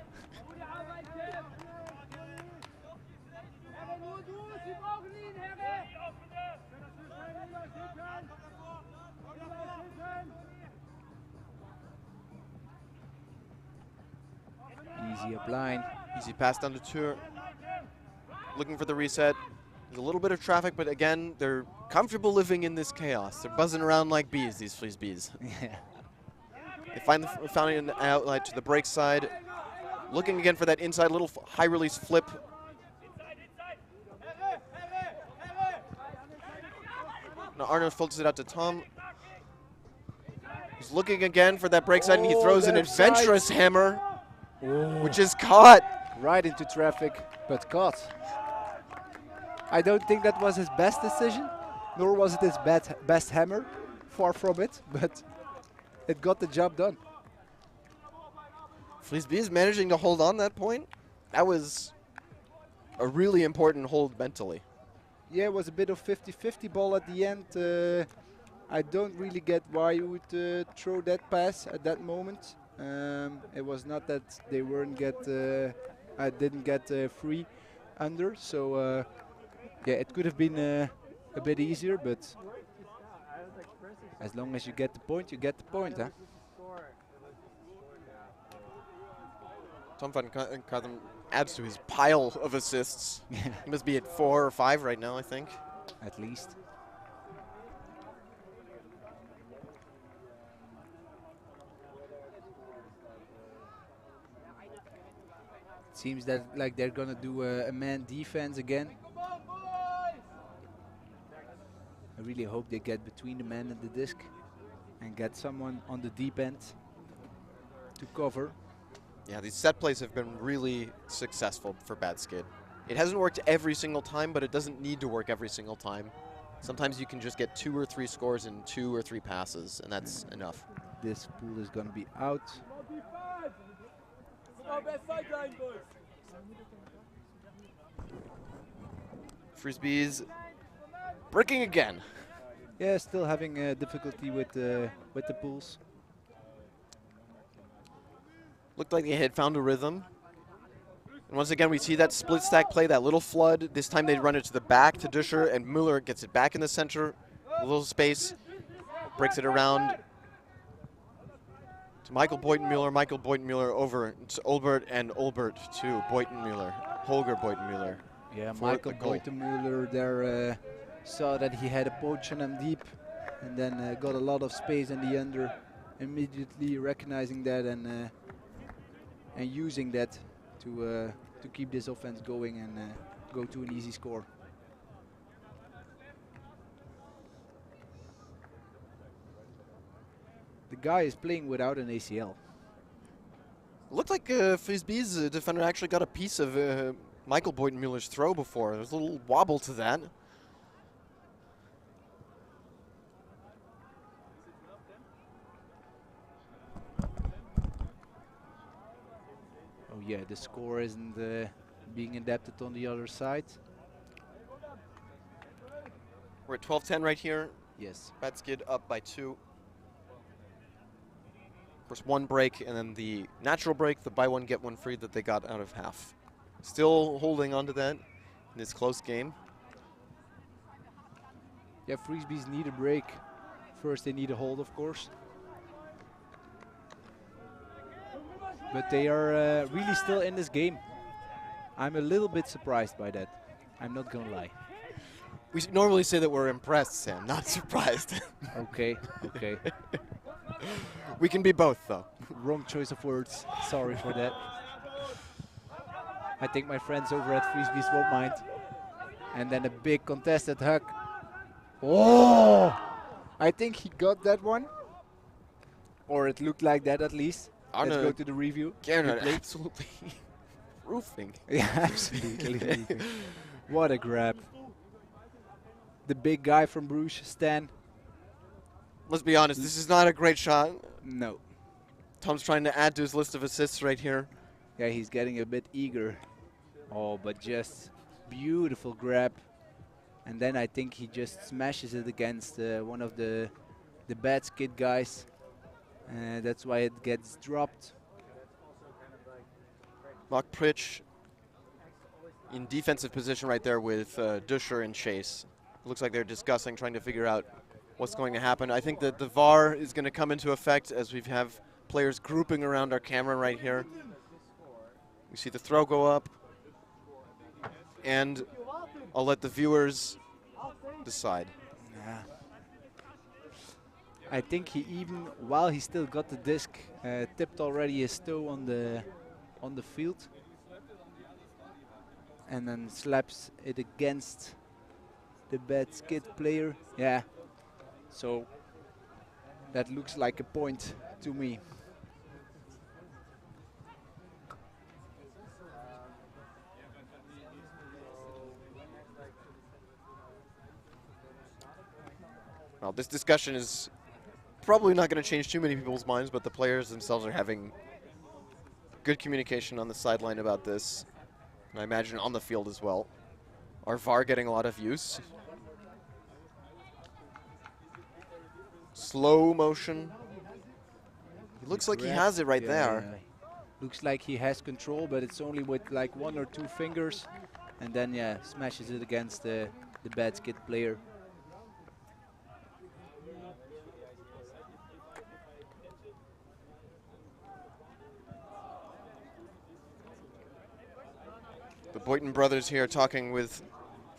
Easy up line. Easy pass down to Tour. Looking for the reset. There's a little bit of traffic, but again, they're comfortable living in this chaos. They're buzzing around like bees, these Frisbees. Yeah. They found an outlet to the break side. Looking again for that inside little high release flip. Now Arno filters it out to Tom. He's looking again for that break side, and he throws an adventurous hammer, which is caught. Right into traffic, but caught. I don't think that was his best decision, nor was it his best hammer. Far from it, but it got the job done. Frisbee is managing to hold on that point. That was a really important hold mentally. Yeah, it was a bit of 50-50 ball at the end. I don't really get why you would throw that pass at that moment. It was not that they didn't get free under, so yeah, it could have been a bit easier, but as long as you get the point, you get the point, huh? Tom van Katham adds to his pile of assists. He must be at 4 or 5 right now, I think. At least. Seems that like they're gonna do a man defense again. I really hope they get between the man and the disc and get someone on the deep end to cover. Yeah, these set plays have been really successful for Badskid. It hasn't worked every single time, but it doesn't need to work every single time. Sometimes you can just get 2 or 3 scores in 2 or 3 passes, and that's enough. This pool is going to be out. Frisbee's breaking again. Yeah, still having difficulty with the pools. Looked like they had found a rhythm. And once again, we see that split stack play, that little flood. This time they run it to the back to Duscher, and Müller gets it back in the center. A little space, breaks it around to Michael Beutenmüller. Michael Beutenmüller over to Olbert, and Olbert to Beutenmüller. Holger Beutenmüller. Yeah, Michael Beutenmüller there saw that he had a poach on him deep, and then got a lot of space in the under, immediately recognizing that and using that to keep this offense going and go to an easy score. The guy is playing without an ACL. Looked like Frisbee's defender actually got a piece of Michael Beutenmüller's throw before. There's a little wobble to that. Oh yeah, the score isn't being adapted on the other side. We're at 12-10 right here. Yes. Bad skid up by 2. First 1 break, and then the natural break, the buy one, get one free that they got out of half. Still holding on to that in this close game. Yeah, Frisbees need a break. First they need a hold, of course. But they are really still in this game. I'm a little bit surprised by that. I'm not gonna lie. We normally say that we're impressed, Sam, not surprised. Okay, okay. We can be both, though. Wrong choice of words. Sorry for that. I think my friends over at Frisbees won't mind. And then a big contested hug. Oh! I think he got that one. Or it looked like that at least. Let's go to the review. Gerner absolutely roofing. Yeah, absolutely. What a grab. The big guy from Bruges, Stan. Let's be honest, this is not a great shot. No. Tom's trying to add to his list of assists right here. Yeah, he's getting a bit eager. Oh, but just beautiful grab. And then I think he just smashes it against one of the bad skid guys. That's why it gets dropped. Mark Pritch in defensive position right there with Duscher and Chase. It looks like they're discussing, trying to figure out what's going to happen. I think that the VAR is going to come into effect as we have players grouping around our camera right here. We see the throw go up, and I'll let the viewers decide. Yeah. I think he even, while he still got the disc, tipped already his toe on the field, and then slaps it against the bad skid player. Yeah. So that looks like a point to me. Well, this discussion is probably not going to change too many people's minds, but the players themselves are having good communication on the sideline about this, and I imagine on the field as well. Our VAR getting a lot of use. Slow motion. It looks like he has it right there. Yeah. Looks like he has control, but it's only with like 1 or 2 fingers, and then yeah, smashes it against the bad skid player. The Boyton brothers here talking with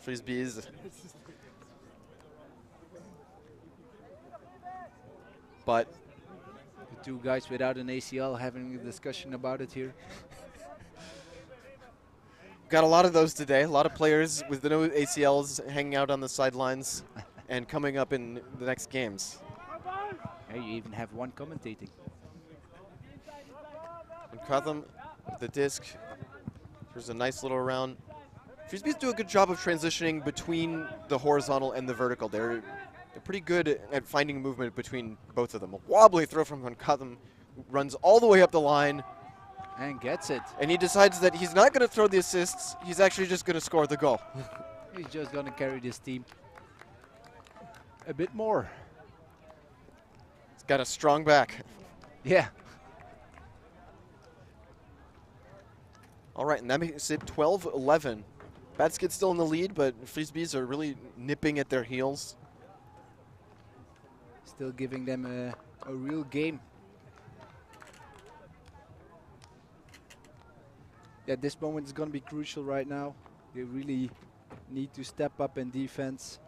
Frisbees. But the 2 guys without an ACL having a discussion about it here. Got a lot of those today. A lot of players with no ACLs hanging out on the sidelines and coming up in the next games. Yeah, you even have one commentating. And Cotham with the disc. Here's a nice little round. Frisbees do a good job of transitioning between the horizontal and the vertical. They're pretty good at finding movement between both of them. A wobbly throw from Van Katham, runs all the way up the line. And gets it. And he decides that he's not going to throw the assists. He's actually just going to score the goal. He's just going to carry this team a bit more. He's got a strong back. Yeah. All right, and that makes it 12-11. Badskid's still in the lead, but Frisbees are really nipping at their heels. Still giving them a real game. Yeah, this moment is going to be crucial right now. They really need to step up in defense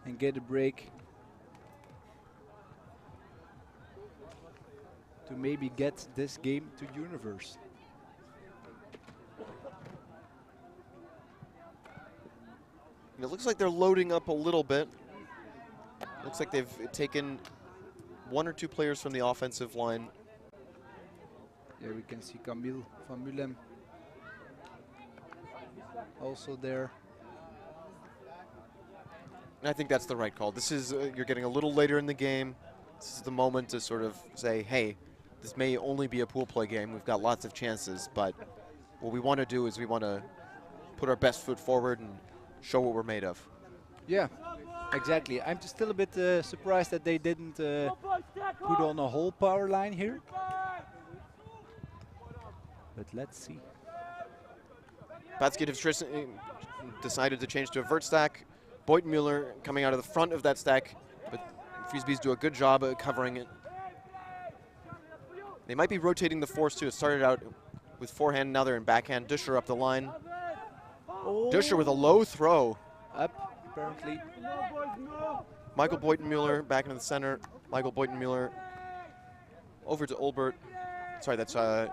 and get a break to maybe get this game to universe. It looks like they're loading up a little bit. Looks like they've taken 1 or 2 players from the offensive line. Yeah, we can see Camille van Mulem also there. And I think that's the right call. This is, you're getting a little later in the game. This is the moment to sort of say, hey, this may only be a pool play game. We've got lots of chances, but what we want to do is we want to put our best foot forward and show what we're made of. Yeah, exactly. I'm just still a bit surprised that they didn't put on a whole power line here. But let's see. Badskid have decided to change to a vert stack. Boytenmuller coming out of the front of that stack, but Frisbees do a good job of covering it. They might be rotating the force too. It started out with forehand, now they're in backhand. Duscher up the line. Oh. Duscher with a low throw. Up, apparently. Michael Boytenmuller back into the center. Michael Boytenmuller over to Olbert. Sorry, that's and a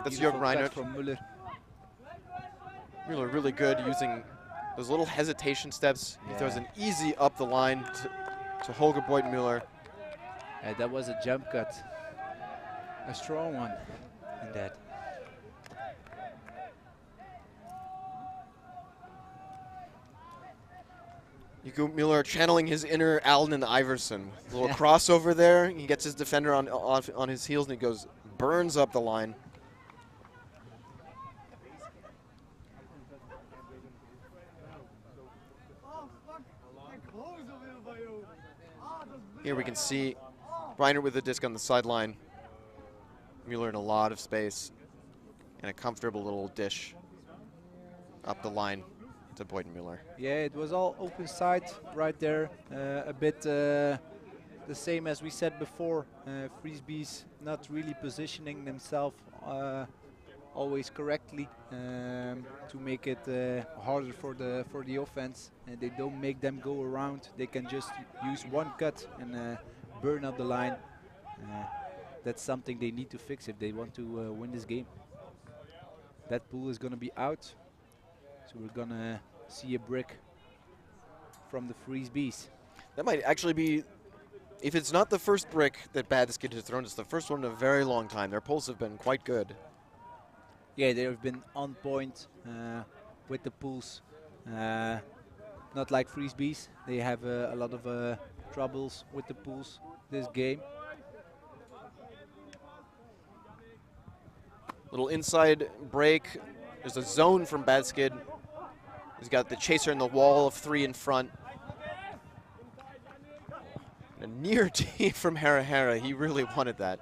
that's beautiful Jörg Reinhardt. touch from Muller. Muller really good using those little hesitation steps. He throws an easy up the line to Holger Boytenmuller. That was a jump cut. A strong one in that. Nico Muller channeling his inner Alden and Iverson. A little crossover there. He gets his defender on his heels and he goes, burns up the line. Here we can see Reiner with the disc on the sideline. Muller in a lot of space and a comfortable little dish up the line to Boytenmuller. Yeah, it was all open side right there. A bit the same as we said before. Frisbees not really positioning themselves always correctly to make it harder for the offense. And they don't make them go around. They can just use one cut and burn up the line. That's something they need to fix if they want to win this game. That pool is going to be out. So we're going to see a brick from the Frisbees. That might actually be, if it's not the first brick that Badskid has thrown, it's the first one in a very long time. Their pulls have been quite good. Yeah, they have been on point with the pulls. Not like Frisbees. They have a lot of troubles with the pulls this game. Little inside break. There's a zone from Badskid. He's got the chaser in the wall of 3 in front. A near tee from Hara. He really wanted that.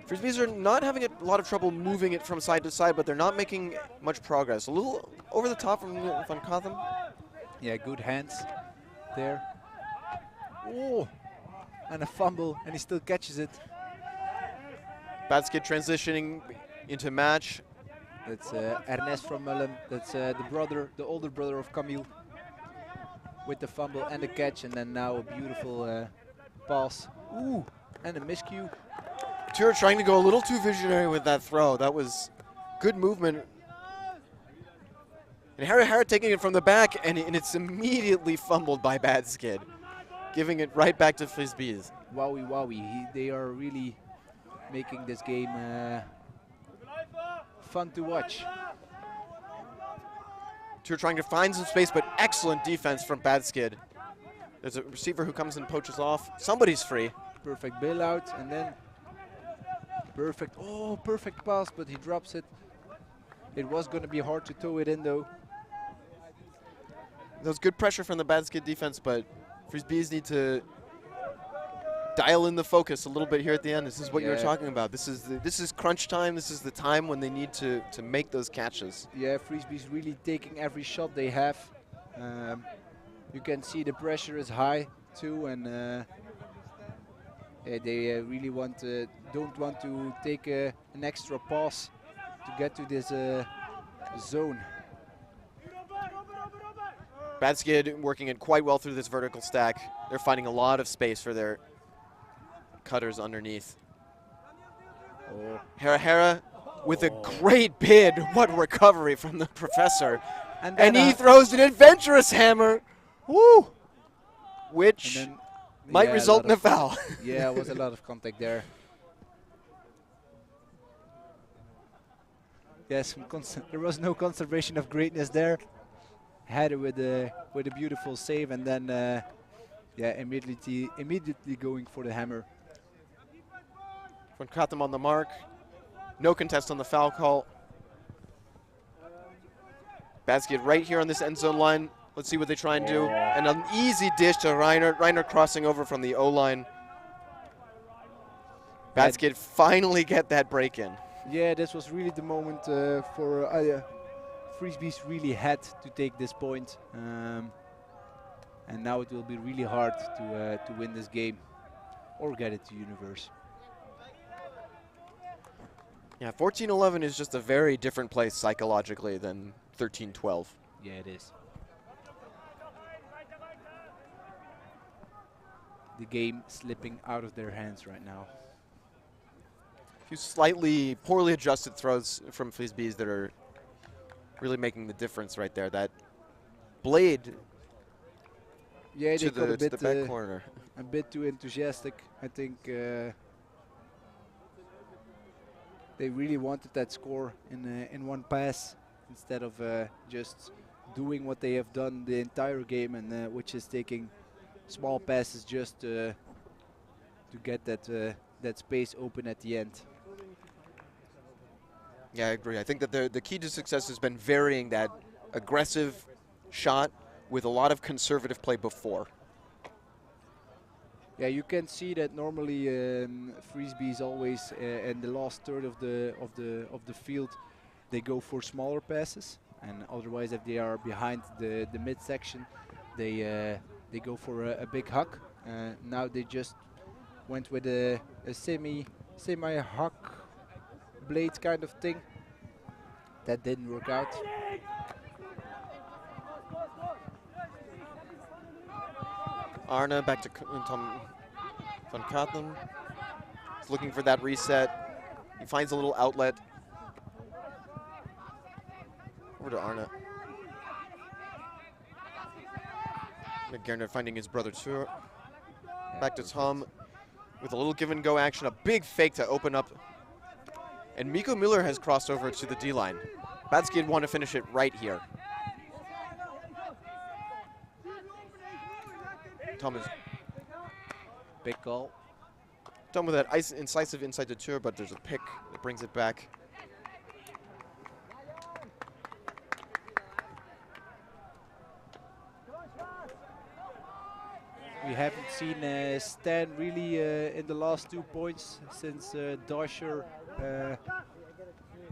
Frisbees are not having a lot of trouble moving it from side to side, but they're not making much progress. A little over the top from Van Katham. Yeah, good hands there. Oh, and a fumble, and he still catches it. Badskid transitioning into match. That's Ernest from Mullen. That's the older brother of Camille, with the fumble and the catch, and then now a beautiful pass. Ooh, and a miscue. Tura trying to go a little too visionary with that throw. That was good movement. And Hara taking it from the back, and it's immediately fumbled by Badskid, giving it right back to Frisbees. Wowie. They are really making this game fun to watch. They're trying to find some space, but excellent defense from Bad Skid. There's a receiver who comes and poaches off. Somebody's free. Perfect bailout, and then perfect pass, but he drops it. It was going to be hard to tow it in though. That was good pressure from the Bad Skid defense, but Frisbees need to dial in the focus a little bit here at the end. This is what you were talking about. This is crunch time. This is the time when they need to make those catches. Yeah, Frisbee's really taking every shot they have. You can see the pressure is high too, and they really don't want to take an extra pass to get to this zone. Bad Skid working it quite well through this vertical stack. They're finding a lot of space for their cutters underneath. Hera with a great bid. What recovery from the professor. And he throws an adventurous hammer. Woo! Which might result in a foul. Yeah, it was a lot of contact there. Yes, there was no conservation of greatness there. Had it with a beautiful save, and then yeah, immediately going for the hammer. Caught them on the mark. No contest on the foul call. Bad Skid right here on this end zone line. Let's see what they try and do. And an easy dish to Reiner. Reiner crossing over from the O-line. Bad Skid finally get that break in. Yeah, this was really the moment for Frisbees really had to take this point. And now it will be really hard to win this game or get it to Universe. Yeah, 14-11 is just a very different place psychologically than 13-12. Yeah, it is. The game slipping out of their hands right now. A few slightly poorly adjusted throws from Frisbees that are really making the difference right there. That blade to the back corner. A bit too enthusiastic, I think. They really wanted that score in one pass instead of just doing what they have done the entire game, and which is taking small passes just to get that space open at the end. Yeah, I agree. I think that the key to success has been varying that aggressive shot with a lot of conservative play before. Yeah, you can see that normally Frisbee is always in the last third of the field. They go for smaller passes, and otherwise, if they are behind the midsection, they go for a big huck. Now they just went with a semi huck blade kind of thing. That didn't work out. Arne back to Tom van Katten. He's looking for that reset. He finds a little outlet. Over to Arne. McGerner finding his brother too. Back to Tom with a little give and go action. A big fake to open up. And Miko Müller has crossed over to the D-line. Bad Skid want to finish it right here. Tom is big call. Tom with that incisive inside the tour, but there's a pick that brings it back. We haven't seen Stan really in the last 2 points since Dosher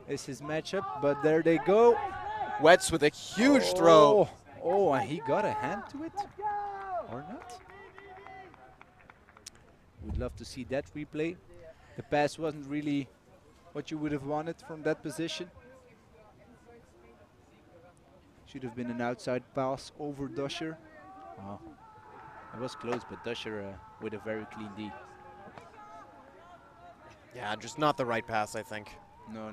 is his matchup, but there they go. Wets with a huge throw. Oh, and he got a hand to it? Or not? We'd love to see that replay. The pass wasn't really what you would have wanted from that position. Should have been an outside pass over Dosher. Oh, it was close, but Dosher with a very clean D. Yeah, just not the right pass, I think. No.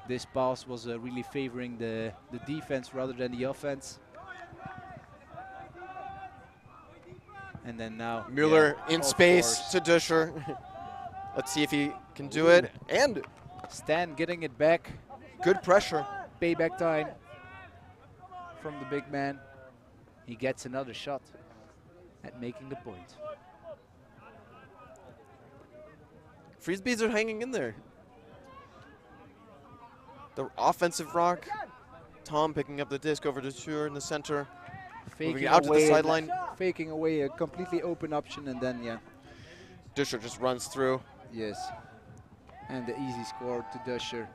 This pass was really favoring the defense rather than the offense. And then now Müller in space to Duscher. Let's see if he can do it. And Stan getting it back. Good pressure. Payback time from the big man. He gets another shot at making the point. Frisbees are hanging in there. The offensive rock. Tom picking up the disc over to Shure in the center. Moving out to the sideline. Faking away a completely open option, and then, yeah. Dusher just runs through. Yes. And the easy score to Dusher.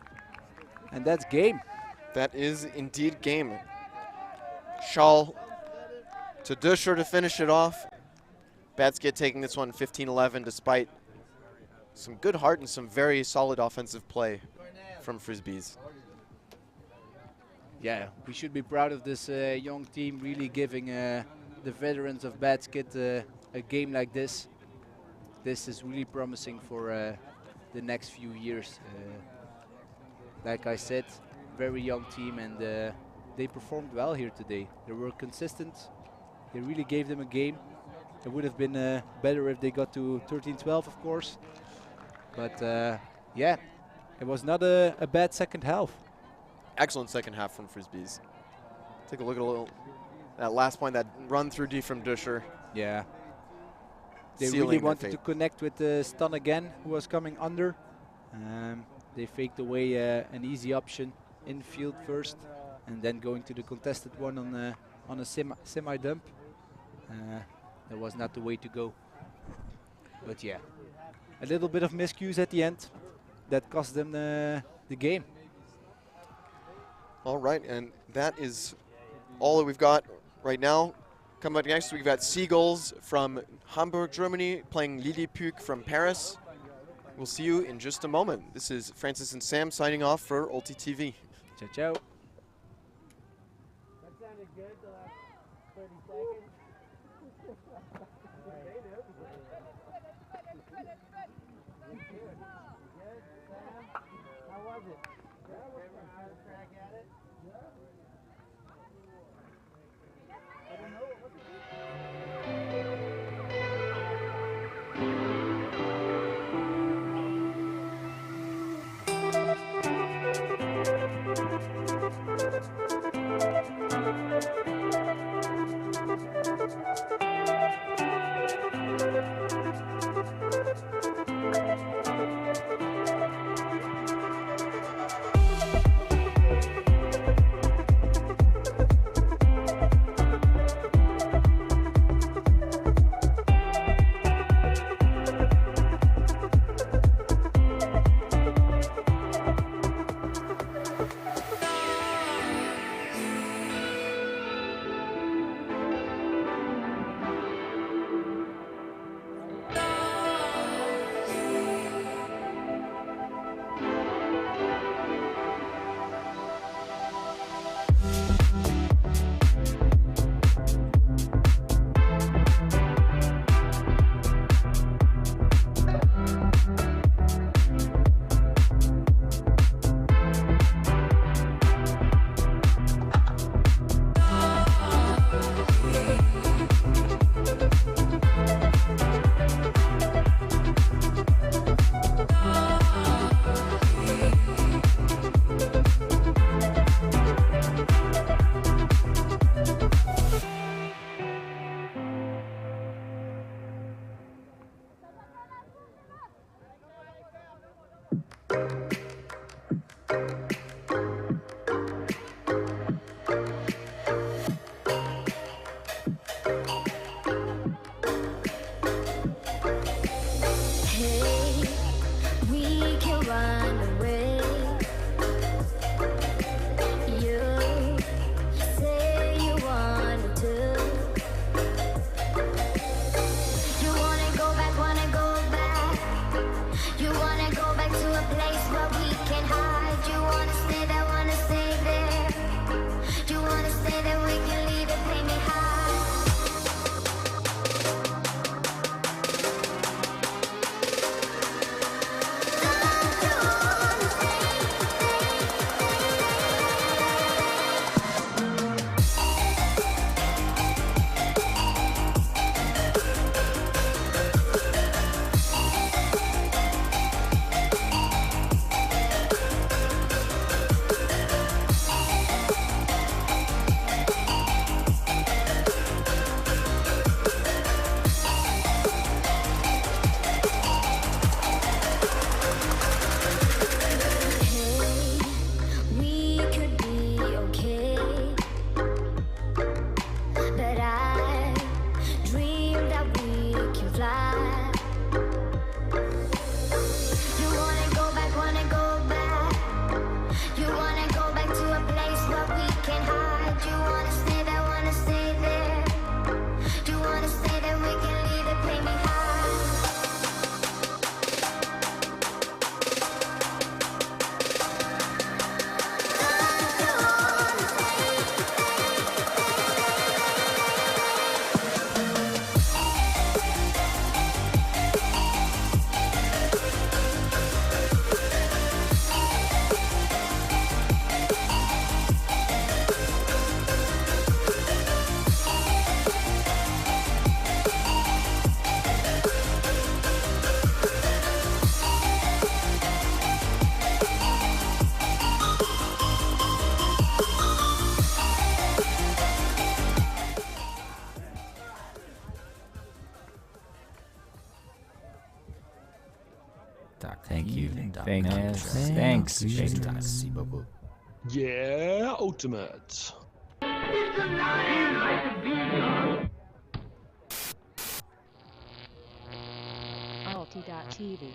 And that's game. That is indeed game. Schall to Dusher to finish it off. Badskid taking this one 15-11 despite some good heart and some very solid offensive play from Frisbees. Yeah, we should be proud of this young team, really giving the veterans of Badskid a game like this. This is really promising for the next few years. Like I said, very young team, and they performed well here today. They were consistent. They really gave them a game. It would have been better if they got to 13-12, of course. But yeah, it was not a bad second half. Excellent second half from Frisbees. Take a look at that last point, that run through D from Dusher. Yeah. They really wanted to connect with Stan again, who was coming under. They faked away an easy option infield first, and then going to the contested one on a semi-dump. That was not the way to go. But yeah, a little bit of miscues at the end that cost them the game. All right, and that is all that we've got right now. Coming up next, we've got Seagulls from Hamburg, Germany, playing Lilliput from Paris. We'll see you in just a moment. This is Francis and Sam signing off for ULTI.TV. Ciao, ciao. That sounded good the last 30 seconds. Good, Sam. How was it? First crack at it? I don't know. What's Thank you. Thanks. Merci beaucoup. Yeah, ultimate. ULTI.TV.